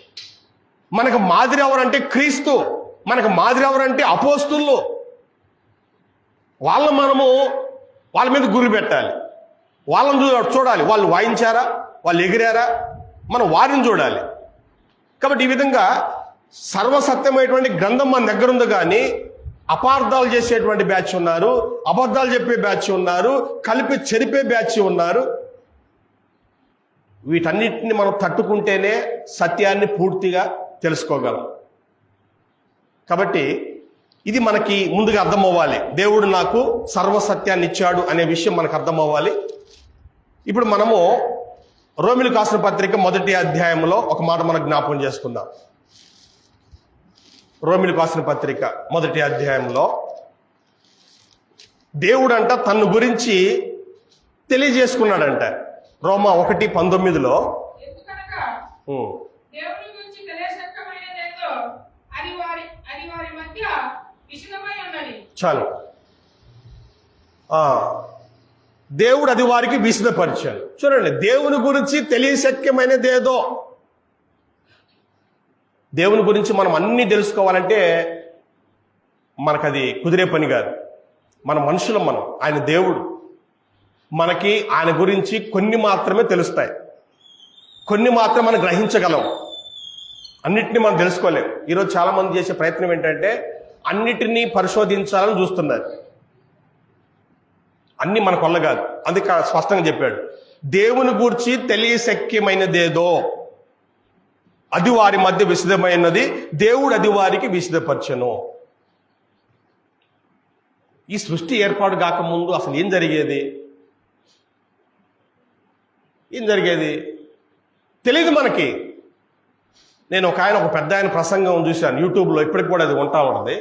మనకు మాదిరి ఎవరంటే క్రీస్తు, మనకు మాదిరి ఎవరంటే అపోస్తులు. మనము వాళ్ళ మీద గురి పెట్టాలి, వాళ్ళని చూడాలి. వాళ్ళు వాయించారా, వాళ్ళు ఎగిరారా, మనం వారిని చూడాలి. కాబట్టి ఈ విధంగా సర్వసత్యమైనటువంటి గ్రంథం మన దగ్గర ఉంది, కానీ అపార్థాలు చేసేటువంటి బ్యాచ్ ఉన్నారు, అబద్ధాలు చెప్పే బ్యాచ్ ఉన్నారు, కలిపి చెరిపే బ్యాచ్ ఉన్నారు. వీటన్నిటిని మనం తట్టుకుంటేనే సత్యాన్ని పూర్తిగా తెలుసుకోగలం. కాబట్టి ఇది మనకి ముందుగా అర్థం అవ్వాలి. దేవుడు నాకు సర్వసత్యాన్ని ఇచ్చాడు అనే విషయం మనకు అర్థం అవ్వాలి. ఇప్పుడు మనము రోమిలకు రాసిన పత్రిక 1వ అధ్యాయంలో ఒక మాట మనం జ్ఞాపకం చేసుకుందాం. రోమిలకు రాసిన పత్రిక 1వ అధ్యాయంలో దేవుడంట తన గురించి తెలియజేసుకున్నాడంట. రోమా 1:19లో చాలు, దేవుడు అది వారికి విశదపరిచాడు. చూడండి, దేవుని గురించి తెలియశక్యమైనదేదో. దేవుని గురించి మనం అన్ని తెలుసుకోవాలంటే మనకది కుదిరే పని కాదు. మన మనుషులం, ఆయన దేవుడు. మనకి ఆయన గురించి కొన్ని మాత్రమే తెలుస్తాయి, కొన్ని మాత్రమే మనం గ్రహించగలం. అన్నిటినీ మనం తెలుసుకోలేం. ఈరోజు చాలా మంది చేసే ప్రయత్నం ఏంటంటే అన్నిటినీ పరిశోధించాలని చూస్తున్నారు. అన్ని మన కొల్ల కాదు. అందుకే స్పష్టంగా చెప్పాడు, దేవుని గూర్చి తెలియశక్యమైనదేదో. అది వారి మధ్య విశదమైనది, దేవుడు అది వారికి విశదపరచెను. ఈ సృష్టి ఏర్పాటు కాకముందు అసలు ఏం జరిగేది తెలియదు మనకి. నేను ఒక పెద్ద ఆయన ప్రసంగం చూశాను యూట్యూబ్లో, ఇప్పటికి కూడా అది ఉంటా ఉన్నది.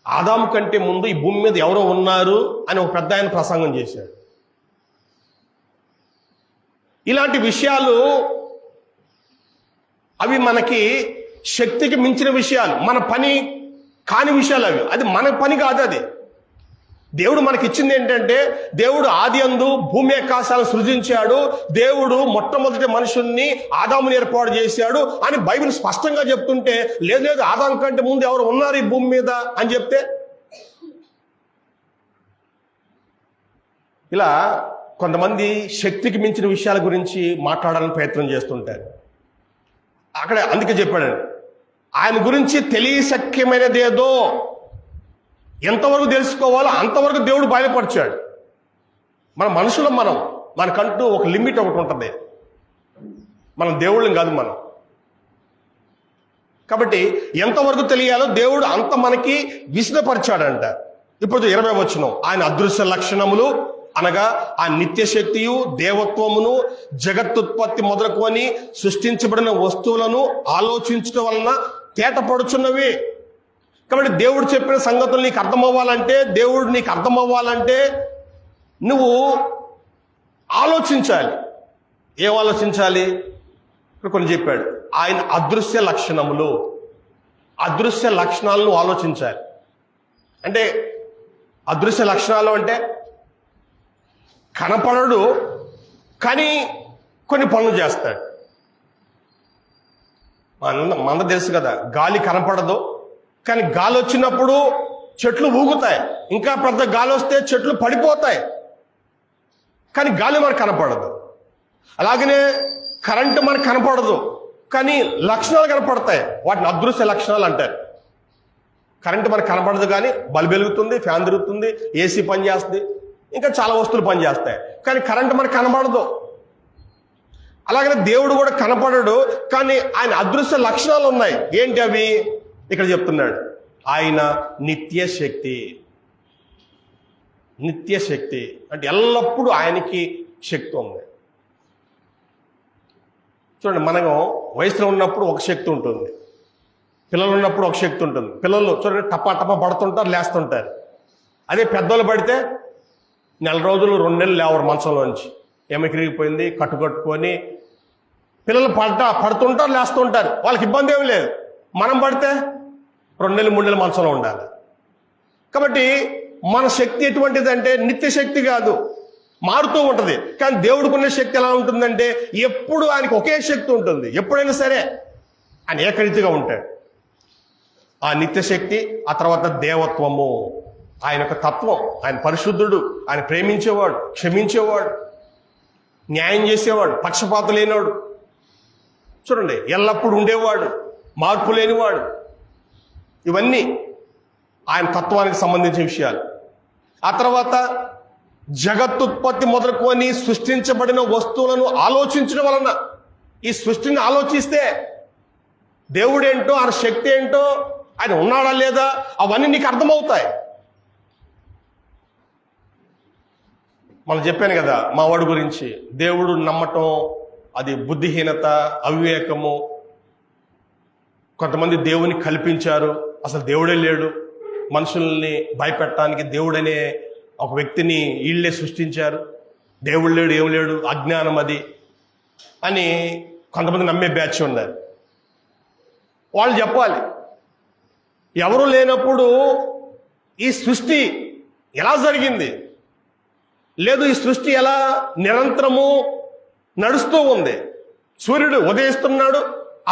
ఆదాము కంటే ముందు ఈ భూమి మీద ఎవరో ఉన్నారు అని ఒక పెద్ద ఆయన ప్రసంగం చేశాడు. ఇలాంటి విషయాలు అవి మనకి శక్తికి మించిన విషయాలు, మన పని కాని విషయాలు అవి. అది మన పని కాదు. అది దేవుడు మనకి ఇచ్చింది ఏంటంటే, దేవుడు ఆది అందు భూమి ఆకాశాలను సృజించాడు, దేవుడు మొట్టమొదటి మనుషుల్ని ఆదాముని ఏర్పాటు చేశాడు అని బైబిల్ స్పష్టంగా చెప్తుంటే, లేదు ఆదాము కంటే ముందు ఎవరు ఉన్నారు ఈ భూమి మీద అని చెప్తే, ఇలా కొంతమంది శక్తికి మించిన విషయాల గురించి మాట్లాడాలని ప్రయత్నం చేస్తుంటారు. అక్కడ అందుకే చెప్పాడు, ఆయన గురించి తెలియశక్యమైనదేదో ఎంతవరకు తెలుసుకోవాలో అంతవరకు దేవుడు బయలుపరిచాడు. మనుషులం, మనకంటూ ఒక లిమిట్ ఒకటి ఉంటుంది. మనం దేవుళ్ళం కాదు మనం. కాబట్టి ఎంతవరకు తెలియాలో దేవుడు అంత మనకి విశదపరిచాడంట. ఇప్పుడు 20వ వచనం, ఆయన అదృశ్య లక్షణములు అనగా ఆ నిత్య శక్తియు దేవత్వమును జగత్తుత్పత్తి మొదలుకొని సృష్టించబడిన వస్తువులను ఆలోచించడం వలన తేటపడుచున్నవి. కాబట్టి దేవుడు చెప్పిన సంగతులు నీకు అర్థమవ్వాలంటే, దేవుడు నీకు అర్థమవ్వాలంటే నువ్వు ఆలోచించాలి. ఏం ఆలోచించాలి? ఇక్కడ కొన్ని చెప్పాడు, ఆయన అదృశ్య లక్షణాలను ఆలోచించాలి. అంటే అదృశ్య లక్షణాలు అంటే కనపడడు కానీ కొన్ని పనులు చేస్తాడు. మన తెలుసు కదా, గాలి కనపడదు కానీ గాలి వచ్చినప్పుడు చెట్లు ఊగుతాయి, ఇంకా పెద్ద గాలి వస్తే చెట్లు పడిపోతాయి, కానీ గాలి మనకు కనపడదు. అలాగనే కరెంటు మనకు కనపడదు కానీ లక్షణాలు కనపడతాయి, వాటిని అదృశ్య లక్షణాలు అంటారు. కరెంటు మనకు కనపడదు కానీ బల్బు వెలుగుతుంది, ఫ్యాన్ తిరుగుతుంది, ఏసీ పని చేస్తుంది, ఇంకా చాలా వస్తువులు పనిచేస్తాయి, కానీ కరెంటు మనకు కనపడదు. అలాగనే దేవుడు కూడా కనపడడు కానీ ఆయన అదృశ్య లక్షణాలు ఉన్నాయి. ఏంటి అవి? ఇక్కడ చెప్తున్నాడు, ఆయన నిత్య శక్తి అంటే ఎల్లప్పుడూ ఆయనకి శక్తి ఉంది. చూడండి, మనం వయసులో ఉన్నప్పుడు ఒక శక్తి ఉంటుంది, పిల్లలు ఉన్నప్పుడు ఒక శక్తి ఉంటుంది. పిల్లలు చూడండి టపా పడుతుంటారు, లేస్తుంటారు. అదే పెద్దోళ్ళు పడితే 4 రోజులు 2 నెలలు లేవరు మంచంలోంచి, ఎమకిరిగిపోయింది కట్టుకొని. పిల్లలు పడుతుంటారు, లేస్తుంటారు, వాళ్ళకి ఇబ్బంది ఏమి లేదు. మనం పడితే 2 నెలలు 3 నెలలు మంచంలో ఉండాలి. కాబట్టి మన శక్తి ఎటువంటిదంటే నిత్య శక్తి కాదు, మారుతూ ఉంటుంది. కానీ దేవుడికున్న శక్తి ఎలా ఉంటుందంటే ఎప్పుడు ఆయనకు ఒకే శక్తి ఉంటుంది. ఎప్పుడైనా సరే ఆయన ఏకరీతిగా ఉంటాడు. ఆ నిత్య శక్తి, ఆ తర్వాత దేవత్వము, ఆయన యొక్క తత్వం. ఆయన పరిశుద్ధుడు, ఆయన ప్రేమించేవాడు, క్షమించేవాడు, న్యాయం చేసేవాడు, పక్షపాతం లేనివాడు. చూడండి, ఎల్లప్పుడూ ఉండేవాడు, మార్పు లేనివాడు. ఇవన్నీ ఆయన తత్వానికి సంబంధించిన విషయాలు. ఆ తర్వాత జగత్తుత్పత్తి మొదలుకొని సృష్టించబడిన వస్తువులను ఆలోచించడం వలన, ఈ సృష్టిని ఆలోచిస్తే దేవుడేంటో, ఆయన శక్తి ఏంటో, ఆయన ఉన్నాడా లేదా, అవన్నీ నీకు అర్థమవుతాయి. మనం చెప్పాను కదా మా వాడి గురించి, దేవుడు నమ్మటం అది బుద్ధిహీనత, అవివేకము. కొంతమంది దేవుని కల్పించారు, అసలు దేవుడే లేడు, మనుషుల్ని భయపెట్టడానికి దేవుడనే ఒక వ్యక్తిని వీళ్ళే సృష్టించారు, దేవుడు లేడు, ఏం లేడు, అజ్ఞానం అది అని కొంతమంది నమ్మే బ్యాచ్ ఉన్నారు. వాళ్ళు చెప్పాలి, ఎవరు లేనప్పుడు ఈ సృష్టి ఎలా జరిగింది? లేదు, ఈ సృష్టి ఎలా నిరంతరము నడుస్తూ ఉంది. సూర్యుడు ఉదయిస్తున్నాడు,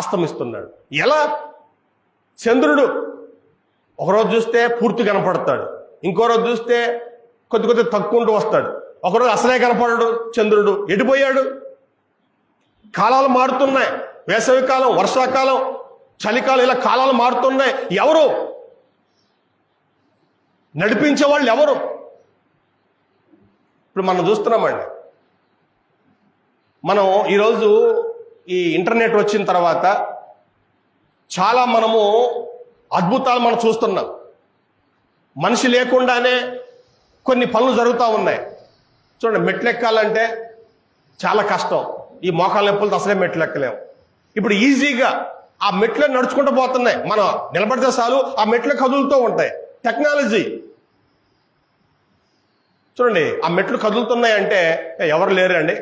అస్తమిస్తున్నాడు. ఎలా? చంద్రుడు ఒకరోజు చూస్తే పూర్తి కనపడతాడు, ఇంకో రోజు చూస్తే కొద్ది తక్కువ వస్తాడు, ఒకరోజు అసలే కనపడడు చంద్రుడు. ఎడిపోయాడు? కాలాలు మారుతున్నాయి, వేసవికాలం, వర్షాకాలం, చలికాలం, ఇలా కాలాలు మారుతున్నాయి. ఎవరు నడిపించే వాళ్ళు? ఎవరు? ఇప్పుడు మనం చూస్తున్నామండి, మనం ఈరోజు ఈ ఇంటర్నెట్ వచ్చిన తర్వాత చాలా మనము అద్భుతాలు మనం చూస్తున్నాం. మనిషి లేకుండానే కొన్ని పనులు జరుగుతూ ఉన్నాయి. చూడండి, మెట్లు ఎక్కాలంటే చాలా కష్టం. ఈ మోకాళ్ళ నొప్పులతో అసలే మెట్లు ఎక్కలేము. ఇప్పుడు ఈజీగా ఆ మెట్లు నడుచుకుంటూ పోతున్నాయి. మనం నిలబడితే చాలు ఆ మెట్లు కదులుతూ ఉంటాయి. టెక్నాలజీ చూడండి, ఆ మెట్లు కదులుతున్నాయి అంటే ఎవరు లేరండి,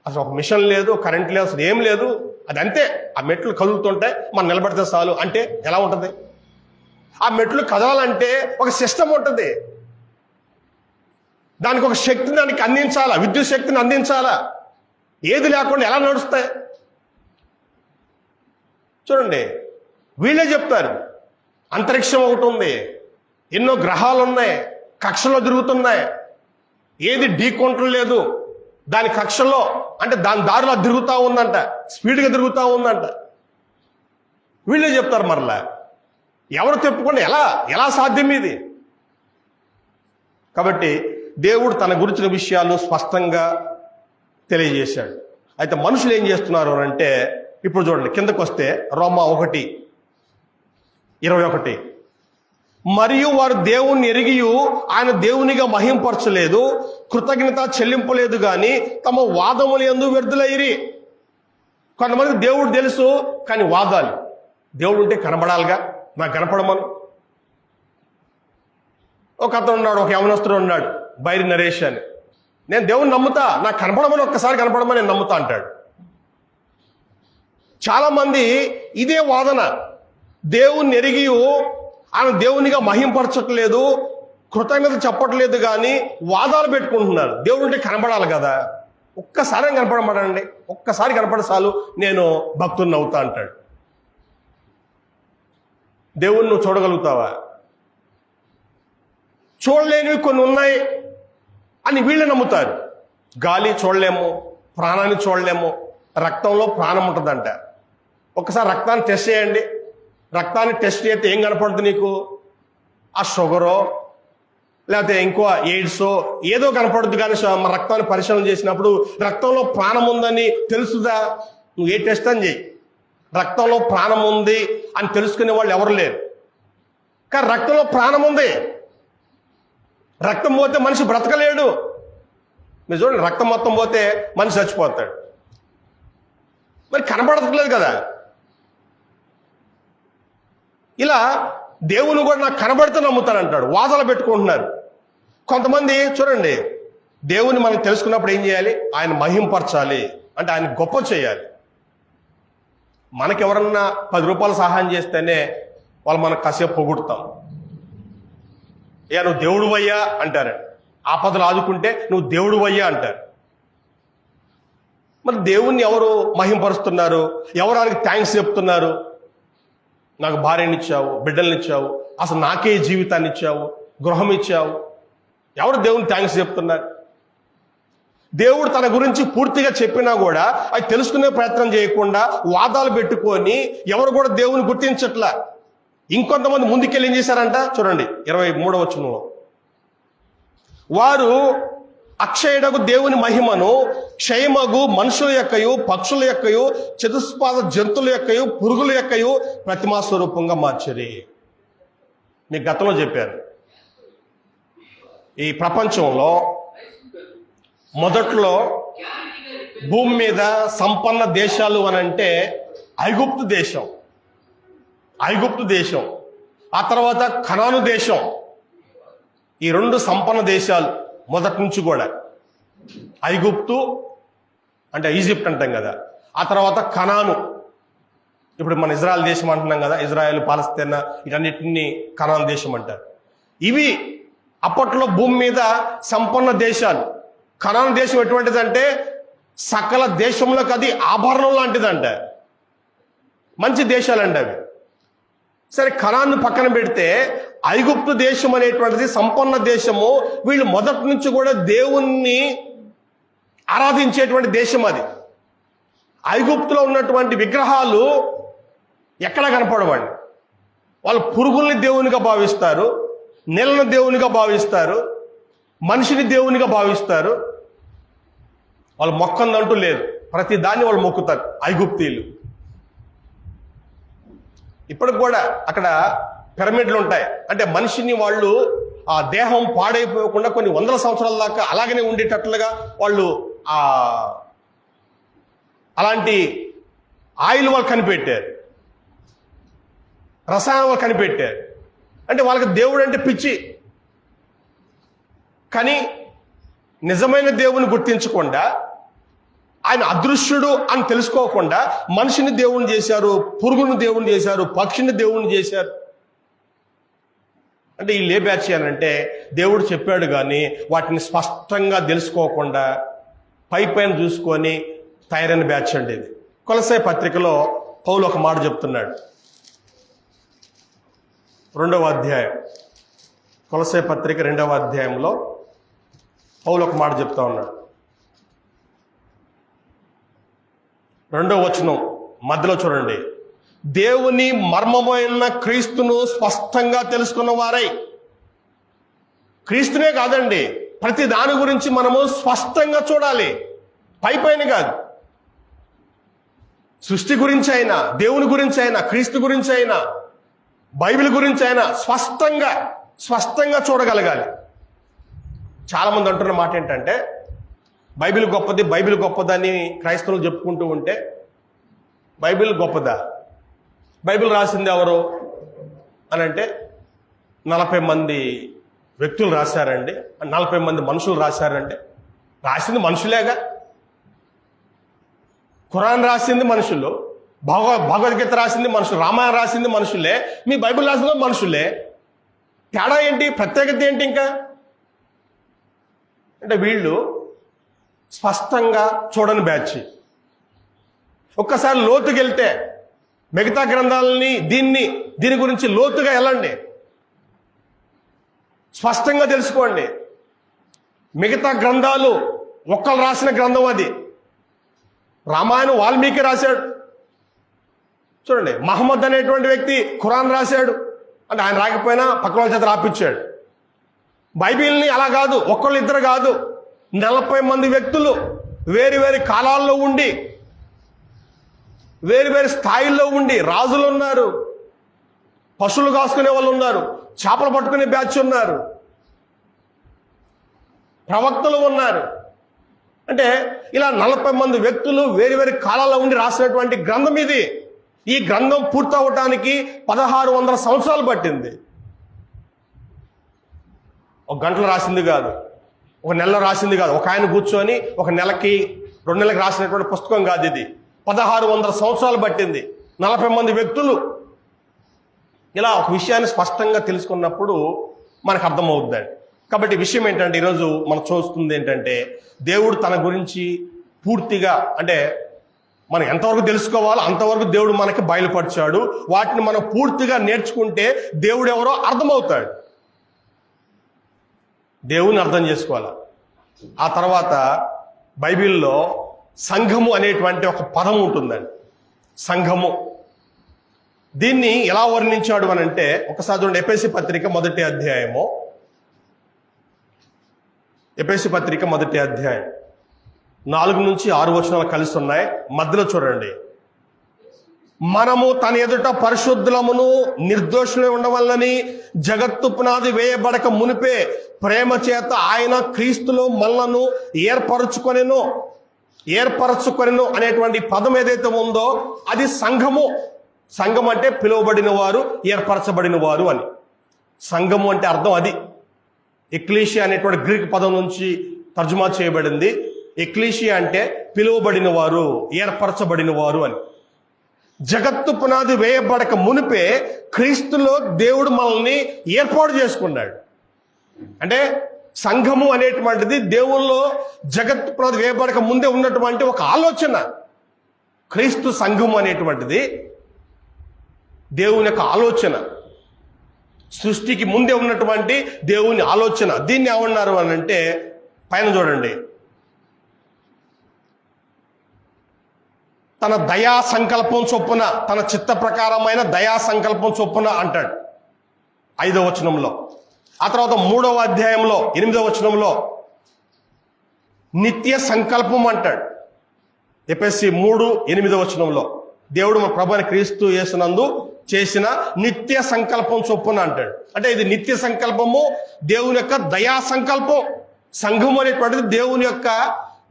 అసలు ఒక మిషన్ లేదు, కరెంట్ లేదు, అసలు ఏం లేదు. అది అంతే, ఆ మెట్లు కదులుతుంటే మనం నిలబడితే చాలు అంటే ఎలా ఉంటుంది? ఆ మెట్లు కదలాలంటే ఒక సిస్టమ్ ఉంటుంది, దానికి ఒక శక్తిని దానికి అందించాలా, విద్యుత్ శక్తిని అందించాలా. ఏది లేకుండా ఎలా నడుస్తాయి? చూడండి, వీళ్ళే చెప్తారు అంతరిక్షం ఒకటి ఉంది, ఎన్నో గ్రహాలు ఉన్నాయి, కక్షలో తిరుగుతున్నాయి, ఏది ఢీకొంటలేదు, దాని కక్షలో అంటే దాని దారిలో తిరుగుతూ ఉందంట, స్పీడ్గా తిరుగుతూ ఉందంట. వీళ్ళే చెప్తారు. మరలా ఎవరు తెప్పుకుండా ఎలా సాధ్యం ఇది? కాబట్టి దేవుడు తన గురించిన విషయాలు స్పష్టంగా తెలియజేశాడు. అయితే మనుషులు ఏం చేస్తున్నారు అంటే, ఇప్పుడు చూడండి కిందకు వస్తే రోమా 1:21, మరియు వారు దేవుణ్ణి ఎరిగియు ఆయన దేవునిగా మహింపరచలేదు, కృతజ్ఞత చెల్లింపలేదు గాని తమ వాదములు యందు వ్యర్థులైరి. కొంతమంది దేవుడు తెలుసు కానీ వాదాలు. దేవుడు ఉంటే కనబడాలిగా, నాకు కనపడమను. ఒక అతను ఉన్నాడు, ఒక యవనస్తుడు ఉన్నాడు, బైరి నరేష్ అని. నేను దేవుని నమ్ముతా, నాకు కనపడమని, ఒక్కసారి కనపడమని నేను నమ్ముతా అంటాడు. చాలా మంది ఇదే వాదన, దేవుణ్ణి ఎరిగి ఆయన దేవునిగా మహింపరచట్లేదు, కృతజ్ఞత చెప్పట్లేదు కానీ వాదాలు పెట్టుకుంటున్నారు. దేవుడు ఉంటే కనపడాలి కదా, ఒక్కసారి కనపడమండి, ఒక్కసారి కనపడే చాలు నేను భక్తుడిని అవుతా అంటాడు. దేవుణ్ణి నువ్వు చూడగలుగుతావా? చూడలేనివి కొన్ని ఉన్నాయి అని వీళ్ళు నమ్ముతారు. గాలి చూడలేము, ప్రాణాన్ని చూడలేము, రక్తంలో ప్రాణం ఉంటుందంట. ఒకసారి రక్తాన్ని టెస్ట్ చేయండి, రక్తాన్ని టెస్ట్ చేస్తే ఏం కనపడుతుంది నీకు? ఆ షుగరో లేకపోతే ఇంకో ఎయిడ్సో ఏదో కనపడుతుంది. కానీ మన రక్తాన్ని పరిశీలన చేసినప్పుడు రక్తంలో ప్రాణం ఉందని తెలుసుదా? నువ్వు ఏ టెస్ట్ అని చెయ్యి, రక్తంలో ప్రాణం ఉంది అని తెలుసుకునే వాళ్ళు ఎవరు లేరు. కానీ రక్తంలో ప్రాణం ఉంది. రక్తం పోతే మనిషి బ్రతకలేడు. మీరు చూడండి, రక్తం మొత్తం పోతే మనిషి చచ్చిపోతాడు. మరి కనబడట్లేదు కదా. ఇలా దేవుని కూడా నాకు కనబడితే నమ్ముతానంటాడు. వాదనలు పెట్టుకుంటున్నారు కొంతమంది. చూడండి, దేవుని మనం తెలుసుకున్నప్పుడు ఏం చేయాలి? ఆయన మహింపరచాలి, అంటే ఆయన గొప్ప చేయాలి. మనకెవరన్నా 10 రూపాయలు సహాయం చేస్తేనే వాళ్ళు మనకు కాసేపు పొగుడుతాం. నువ్వు దేవుడు వయ్యా అంటారు. ఆపదలు ఆదుకుంటే నువ్వు దేవుడు వయ్యా అంటారు. మరి దేవుణ్ణి ఎవరు మహింపరుస్తున్నారు? ఎవరు ఆయనకి థ్యాంక్స్ చెప్తున్నారు? నాకు భార్యనిచ్చావు, బిడ్డలనిచ్చావు, అసలు నాకే జీవితాన్ని ఇచ్చావు, గృహం ఇచ్చావు. ఎవరు దేవుని థ్యాంక్స్ చెప్తున్నారు? దేవుడు తన గురించి పూర్తిగా చెప్పినా కూడా అది తెలుసుకునే ప్రయత్నం చేయకుండా వాదాలు పెట్టుకొని ఎవరు కూడా దేవుని గుర్తించట్లా. ఇంకొంతమంది ముందుకెళ్ళి ఏం చేశారంట? చూడండి 23వ వచనంలో, వారు అక్షయుడకు దేవుని మహిమను క్షయమగు మనుషుల యొక్కయు, పక్షుల యొక్కయు, చతుష్పాద జంతువుల యొక్కయు, పురుగుల యొక్కయు ప్రతిమా స్వరూపంగా మార్చరి. మీకు గతంలో చెప్పారు, ఈ ప్రపంచంలో మొదట్లో భూమి మీద సంపన్న దేశాలు అని అంటే ఐగుప్తు దేశం, ఆ తర్వాత కనాను దేశం. ఈ 2 సంపన్న దేశాలు మొదటి నుంచి కూడా. ఐగుప్తు అంటే ఈజిప్ట్ అంటాం కదా, ఆ తర్వాత కనాను, ఇప్పుడు మన ఇజ్రాయెల్ దేశం అంటున్నాం కదా, ఇజ్రాయెల్, పాలస్తీనా, వీటన్నిటిని కనాను దేశం అంటారు. ఇవి అప్పట్లో భూమి మీద సంపన్న దేశాలు. కనాను దేశం ఎటువంటిదంటే సకల దేశంలోకి అది ఆభరణం లాంటిదంట. మంచి దేశాలండి అవి. సరే, కనాను పక్కన పెడితే ఐగుప్తు దేశం అనేటువంటిది సంపన్న దేశము. వీళ్ళు మొదటి నుంచి కూడా దేవుణ్ణి ఆరాధించేటువంటి దేశం అది. ఐగుప్తులో ఉన్నటువంటి విగ్రహాలు ఎక్కడ కనపడవండి. వాళ్ళు పురుగుల్ని దేవునిగా భావిస్తారు, నీళ్ళను దేవునిగా భావిస్తారు, మనిషిని దేవునిగా భావిస్తారు. వాళ్ళు మొక్కందంటూ లేదు. ప్రతి దాన్ని వాళ్ళు మొక్కుతారు ఐగుప్తీయులు. ఇప్పటికి కూడా అక్కడ పిరమిడ్లు ఉంటాయి. అంటే మనిషిని వాళ్ళు ఆ దేహం పాడైపోకుండా కొన్ని వందల సంవత్సరాల దాకా అలాగనే ఉండేటట్లుగా వాళ్ళు అలాంటి ఆయిల్ వాళ్ళు కనిపెట్టారు, రసాయనం వాళ్ళు కనిపెట్టారు. అంటే వాళ్ళకి దేవుడు అంటే పిచ్చి. కానీ నిజమైన దేవుని గుర్తించకుండా, ఆయన అదృశ్యుడు అని తెలుసుకోకుండా మనిషిని దేవుని చేశారు, పురుగుని దేవుని చేశారు, పక్షిని దేవుని చేశారు. అంటే వీళ్ళు ఏ బ్యాచ్ చేయాలంటే దేవుడు చెప్పాడు కానీ వాటిని స్పష్టంగా తెలుసుకోకుండా పైన చూసుకొని తయారైన బ్యాచ్ అండి ఇది. కొలస్సే పత్రికలో పౌలు ఒక మాట చెప్తున్నాడు. 2వ అధ్యాయం, కొలస్సే పత్రిక 2వ అధ్యాయంలో పౌలు ఒక మాట చెప్తా ఉన్నాడు. 2వ వచనం మధ్యలో చూడండి. దేవుని మర్మమైన క్రీస్తును స్పష్టంగా తెలుసుకున్న వారై. క్రీస్తునే కాదండి, ప్రతి దాని గురించి మనము స్పష్టంగా చూడాలి, పైన కాదు. సృష్టి గురించి అయినా, దేవుని గురించి అయినా, క్రీస్తు గురించి అయినా, బైబిల్ గురించి అయినా స్పష్టంగా చూడగలగాలి. చాలామంది అంటున్న మాట ఏంటంటే బైబిల్ గొప్పదని క్రైస్తవులు చెప్పుకుంటూ ఉంటే, బైబిల్ గొప్పదా? బైబిల్ రాసింది ఎవరు అని అంటే 40 మంది వ్యక్తులు రాశారండి, 40 మంది మనుషులు రాశారంటే రాసింది మనుషులేగా. ఖురాన్ రాసింది మనుషులు, భగవద్గీత రాసింది మనుషులు, రామాయణం రాసింది మనుషులే, మీ బైబిల్ రాసింది మనుషులే. తేడా ఏంటి? ప్రత్యేకత ఏంటి? ఇంకా అంటే వీళ్ళు స్పష్టంగా చూడని బ్యాచ్. ఒక్కసారి లోతుకి వెళ్తే మిగతా గ్రంథాలని దీని గురించి లోతుగా వెళ్ళండి, స్పష్టంగా తెలుసుకోండి. మిగతా గ్రంథాలు ఒక్కరు రాసిన గ్రంథం అది. రామాయణం వాల్మీకి రాశాడు చూడండి. మహమ్మద్ అనేటువంటి వ్యక్తి ఖురాన్ రాశాడు, అంటే ఆయన రాకపోయినా పక్క వాళ్ళ చేత రాపించాడు. బైబిల్ని అలా కాదు, ఒక్కళ్ళు ఇద్దరు కాదు, 40 మంది వ్యక్తులు వేరు వేరు కాలాల్లో ఉండి, వేరు వేరు స్థాయిల్లో ఉండి, రాజులు ఉన్నారు, పశువులు కాసుకునే వాళ్ళు ఉన్నారు, చేపలు పట్టుకునే బ్యాచ్ ఉన్నారు, ప్రవక్తలు ఉన్నారు. అంటే ఇలా 40 మంది వ్యక్తులు వేరు వేరు కాలాల్లో ఉండి రాసినటువంటి గ్రంథం ఇది. ఈ గ్రంథం పూర్తవటానికి 1600 సంవత్సరాలు పట్టింది. ఒక గంటలో రాసింది కాదు, ఒక నెలలో రాసింది కాదు, ఒక ఆయన కూర్చొని ఒక నెలకి 2 నెలలకు రాసినటువంటి పుస్తకం కాదు ఇది. 1600 సంవత్సరాలు పట్టింది. 40 మంది వ్యక్తులు ఇలా ఒక విషయాన్ని స్పష్టంగా తెలుసుకున్నప్పుడు మనకు అర్థమవుతుందండి. కాబట్టి విషయం ఏంటంటే ఈరోజు మనం చూస్తుంది ఏంటంటే దేవుడు తన గురించి పూర్తిగా, అంటే మనం ఎంతవరకు తెలుసుకోవాలో అంతవరకు దేవుడు మనకి బయలుపరిచాడు. వాటిని మనం పూర్తిగా నేర్చుకుంటే దేవుడు ఎవరో అర్థమవుతాడు. దేవుని అర్థం చేసుకోవాలి. ఆ తర్వాత బైబిల్లో సంఘము అనేటువంటి ఒక పదం ఉంటుందండి. సంఘము, దీన్ని ఎలా వర్ణించాడు అని అంటే ఒకసారి చూడండి. ఎఫెసీ పత్రిక 1వ అధ్యాయము, ఎఫెసీ పత్రిక 1వ అధ్యాయం 4 నుంచి 6 వచనాలు కలిసి ఉన్నాయి. మధ్యలో చూడండి. మనము తన ఎదుట పరిశుద్ధులమును నిర్దోషులై ఉండవల్లని జగత్తు పునాది వేయబడక మునిపే ప్రేమ చేత ఆయన క్రీస్తులో మనలను ఏర్పరచుకొనెను అనేటువంటి పదం ఏదైతే ఉందో అది సంఘము. సంఘం అంటే పిలువబడిన వారు, ఏర్పరచబడిన వారు అని. సంఘము అంటే అర్థం అది. ఎక్లీషియా అనేటువంటి గ్రీక్ పదం నుంచి తర్జుమా చేయబడింది. ఎక్లీషియా అంటే పిలువబడిన వారు, ఏర్పరచబడిన వారు అని. జగత్తు పునాది వేయబడక మునిపే క్రీస్తులో దేవుడు మనల్ని ఏర్పాటు చేసుకున్నాడు. అంటే సంఘము అనేటువంటిది దేవుల్లో జగత్తు పునాది వేయబడక ముందే ఉన్నటువంటి ఒక ఆలోచన. క్రీస్తు సంఘము అనేటువంటిది దేవుని యొక్క ఆలోచన, సృష్టికి ముందే ఉన్నటువంటి దేవుని ఆలోచన. దీన్ని ఏమన్నారు అని అంటే పైన చూడండి. తన దయా సంకల్పం చొప్పున, తన చిత్త ప్రకారమైన దయా సంకల్పం చొప్పున అంటాడు 5వ వచనంలో. ఆ తర్వాత 3వ అధ్యాయంలో 8వ వచనంలో నిత్య సంకల్పం అంటాడు. ఎఫెసీ 3:8 దేవుడు మన ప్రభువైన క్రీస్తు యేసునందు చేసిన నిత్య సంకల్పం చొప్పున అంటాడు. అంటే ఇది నిత్య సంకల్పము, దేవుని యొక్క దయా సంకల్పం. సంఘం అనేటువంటిది దేవుని యొక్క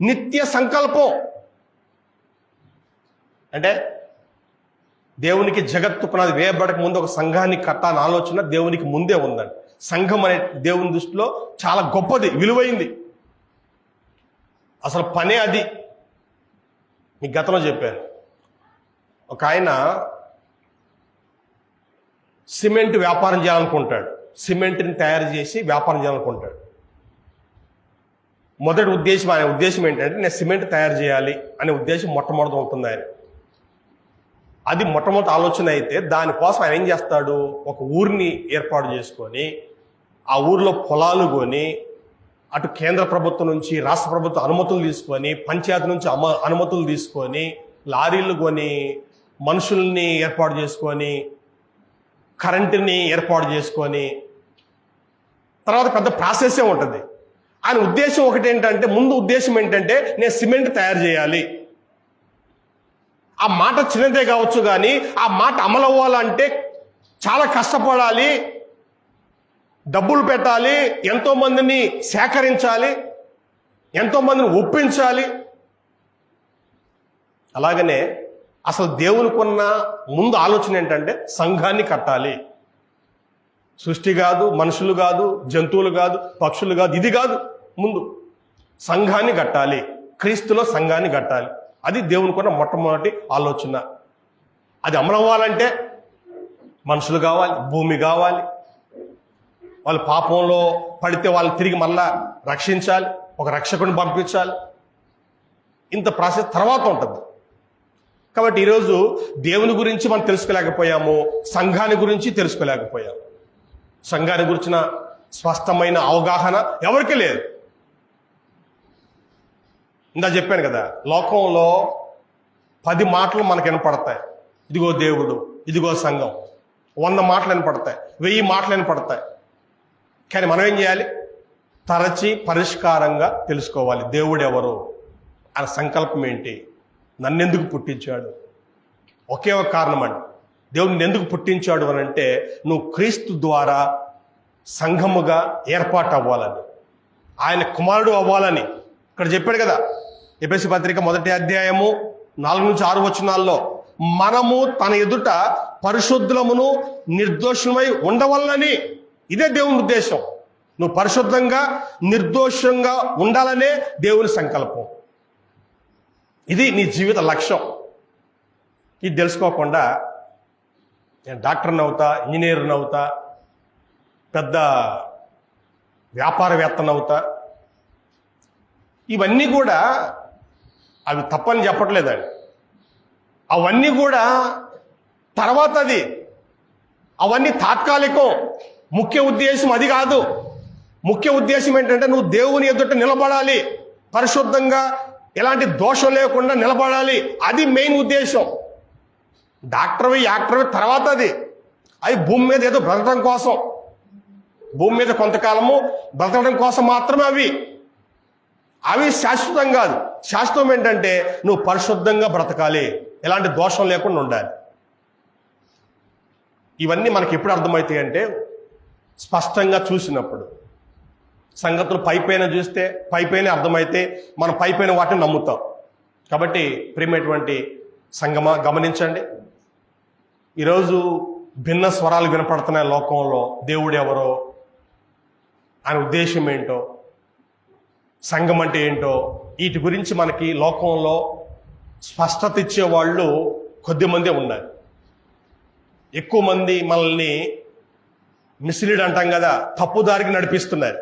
నిత్య సంకల్పం. అంటే దేవునికి జగత్తు పునాది వేయబడక ముందు ఒక సంఘాన్ని కట్టాలని ఆలోచన దేవునికి ముందే ఉందండి. సంఘం అనే దేవుని దృష్టిలో చాలా గొప్పది, విలువైంది. అసలు పనే అది. మీకు గతంలో చెప్పాను, ఒక ఆయన సిమెంట్ వ్యాపారం చేయాలనుకుంటాడు. సిమెంట్ని తయారు చేసి వ్యాపారం చేయాలనుకుంటాడు. మొదటి ఉద్దేశం, ఆయన ఉద్దేశం ఏంటంటే నేను సిమెంట్ తయారు చేయాలి అనే ఉద్దేశం మొట్టమొదటి ఉంటుంది ఆయన. అది మొట్టమొదటి ఆలోచన అయితే దానికోసం ఆయన ఏం చేస్తాడు, ఒక ఊరిని ఏర్పాటు చేసుకొని ఆ ఊరిలో పొలాలు కొని, అటు కేంద్ర ప్రభుత్వం నుంచి రాష్ట్ర ప్రభుత్వం అనుమతులు తీసుకొని, పంచాయతీ నుంచి అనుమతులు తీసుకొని, లారీలు కొని, మనుషుల్ని ఏర్పాటు చేసుకొని, కరెంటుని ఏర్పాటు చేసుకొని, తర్వాత పెద్ద ప్రాసెస్సే ఉంటుంది. ఆయన ఉద్దేశం ఒకటి ఏంటంటే, ముందు ఉద్దేశం ఏంటంటే నేను సిమెంట్ తయారు చేయాలి. ఆ మాట చిన్నదే కావచ్చు, కానీ ఆ మాట అమలు అవ్వాలంటే చాలా కష్టపడాలి, డబ్బులు పెట్టాలి, ఎంతో మందిని సేకరించాలి, ఎంతో మందిని ఒప్పించాలి. అలాగనే అసలు దేవునికున్న ముందు ఆలోచన ఏంటంటే సంఘాన్ని కట్టాలి. సృష్టి కాదు, మనుషులు కాదు, జంతువులు కాదు, పక్షులు కాదు, ఇది కాదు. ముందు సంఘాన్ని కట్టాలి, క్రీస్తులో సంఘాన్ని కట్టాలి. అది దేవునికున్న మొట్టమొదటి ఆలోచన. అది అమలవ్వాలంటే మనుషులు కావాలి, భూమి కావాలి. వాళ్ళు పాపంలో పడితే వాళ్ళు తిరిగి మళ్ళా రక్షించాలి, ఒక రక్షకుని పంపించాలి. ఇంత ప్రాసెస్ తర్వాత ఉంటుంది. కాబట్టి ఈరోజు దేవుని గురించి మనం తెలుసుకోలేకపోయాము, సంఘాన్ని గురించి తెలుసుకోలేకపోయాము. సంఘాన్ని గురించిన స్పష్టమైన అవగాహన ఎవరికీ లేదు. ఇందా చెప్పాను కదా, లోకంలో 10 మాటలు మనకు వినపడతాయి. ఇదిగో దేవుడు, ఇదిగో సంఘం. 100 మాటలు వినపడతాయి, 1000 మాటలు వినపడతాయి. కానీ మనం ఏం చేయాలి? తరచి పరిష్కారంగా తెలుసుకోవాలి. దేవుడు ఎవరు, ఆయన సంకల్పం ఏంటి, నన్నెందుకు పుట్టించాడు. ఒకే ఒక కారణం అండి, దేవుడిని ఎందుకు పుట్టించాడు అని అంటే నువ్వు క్రీస్తు ద్వారా సంఘముగా ఏర్పాటు అవ్వాలని, ఆయన కుమారుడు అవ్వాలని. ఇక్కడ చెప్పాడు కదా, ఎఫెసీ పత్రిక 1:4-6 మనము తన ఎదుట పరిశుద్ధులమును నిర్దోషమై ఉండవలనని. ఇదే దేవుని ఉద్దేశం. నువ్వు పరిశుద్ధంగా నిర్దోషంగా ఉండాలనే దేవుని సంకల్పం. ఇది నీ జీవిత లక్ష్యం. ఇది తెలుసుకోకుండా నేను డాక్టర్ని అవుతా, ఇంజనీర్ని అవుతా, పెద్ద వ్యాపారవేత్తని అవుతా, ఇవన్నీ కూడా అవి తప్పని చెప్పట్లేదండి. అవన్నీ కూడా తర్వాత, అవన్నీ తాత్కాలికం. ముఖ్య ఉద్దేశం అది కాదు. ముఖ్య ఉద్దేశం ఏంటంటే నువ్వు దేవుని ఎదుట నిలబడాలి, పరిశుద్ధంగా ఎలాంటి దోషం లేకుండా నిలబడాలి. అది మెయిన్ ఉద్దేశం. డాక్టర్వి యాక్టర్వి తర్వాత అది భూమి మీద ఏదో బ్రతకడం కోసం, భూమి మీద కొంతకాలము బ్రతకడం కోసం మాత్రమే అవి శాశ్వతం కాదు. శాశ్వతం ఏంటంటే నువ్వు పరిశుద్ధంగా బ్రతకాలి, ఎలాంటి దోషం లేకుండా ఉండాలి. ఇవన్నీ మనకి ఎప్పుడు అర్థమవుతాయి అంటే స్పష్టంగా చూసినప్పుడు. సంగతులు పైపైన చూస్తే పైపైన అర్థమైతే మనం పైపైన వాటిని నమ్ముతాం. కాబట్టి ప్రియమైనటువంటి సంగమా, గమనించండి, ఈరోజు భిన్న స్వరాలు వినపడుతున్నాయి లోకంలో. దేవుడు ఎవరో, ఆయన ఉద్దేశం ఏంటో, సంఘం అంటే ఏంటో, వీటి గురించి మనకి లోకంలో స్పష్టత ఇచ్చేవాళ్ళు కొద్దిమందే ఉన్నారు. ఎక్కువ మంది మనల్ని మిస్లీడ్ అంటాం కదా, తప్పుదారికి నడిపిస్తున్నారు,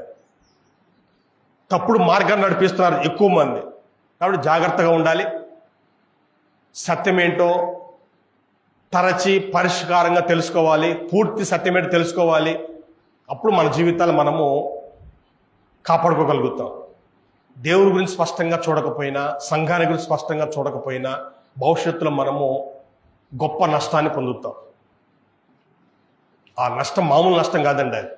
తప్పుడు మార్గాన్ని నడిపిస్తున్నారు ఎక్కువ మంది. కాబట్టి జాగ్రత్తగా ఉండాలి. సత్యం ఏంటో తరచి పరిష్కారంగా తెలుసుకోవాలి, పూర్తి సత్యం ఏంటో తెలుసుకోవాలి. అప్పుడు మన జీవితాలు మనము కాపాడుకోగలుగుతాం. దేవుని గురించి స్పష్టంగా చూడకపోయినా, సంఘాన్ని గురించి స్పష్టంగా చూడకపోయినా భవిష్యత్తులో మనము గొప్ప నష్టాన్ని పొందుతాం. ఆ నష్టం మామూలు నష్టం కాదండి. అది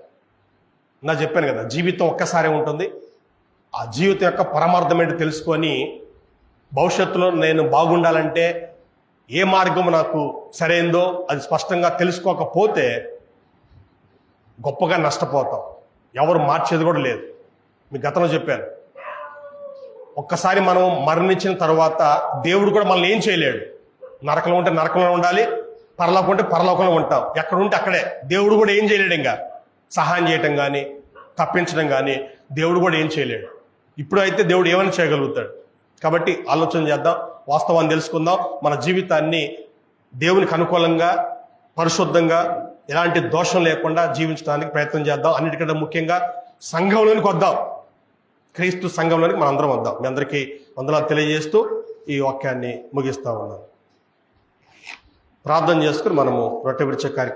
నా చెప్పాను కదా, జీవితం ఒక్కసారే ఉంటుంది. ఆ జీవితం యొక్క పరమార్థం ఏంటో తెలుసుకొని భవిష్యత్తులో నేను బాగుండాలంటే ఏ మార్గం నాకు సరైందో అది స్పష్టంగా తెలుసుకోకపోతే గొప్పగా నష్టపోతాం. ఎవరు మార్చేది కూడా లేదు. మీకు గతంలో చెప్పాను, ఒక్కసారి మనం మరణించిన తర్వాత దేవుడు కూడా మనల్ని ఏం చేయలేడు. నరకంలో ఉంటే నరకంలో ఉండాలి, పరలోకం ఉంటే పరలోకంలో ఉంటాం. ఎక్కడ ఉంటే అక్కడే. దేవుడు కూడా ఏం చేయలేడు. ఇంకా సహాయం చేయటం కానీ తప్పించడం కానీ దేవుడు కూడా ఏం చేయలేడు. ఇప్పుడు అయితే దేవుడు ఏమైనా చేయగలుగుతాడు. కాబట్టి ఆలోచన చేద్దాం, వాస్తవాన్ని తెలుసుకుందాం, మన జీవితాన్ని దేవునికి అనుకూలంగా పరిశుద్ధంగా ఎలాంటి దోషం లేకుండా జీవించడానికి ప్రయత్నం చేద్దాం. అన్నిటికంటే ముఖ్యంగా సంఘంలోనికి వద్దాం, క్రీస్తు సంఘంలోనికి మనందరం వద్దాం. మీ అందరికీ వందనాలు తెలియజేస్తూ ఈ వాక్యాన్ని ముగిస్తా ఉన్నాను. ప్రార్థన చేసుకుని మనము రొట్టె విరిచే కార్యక్రమం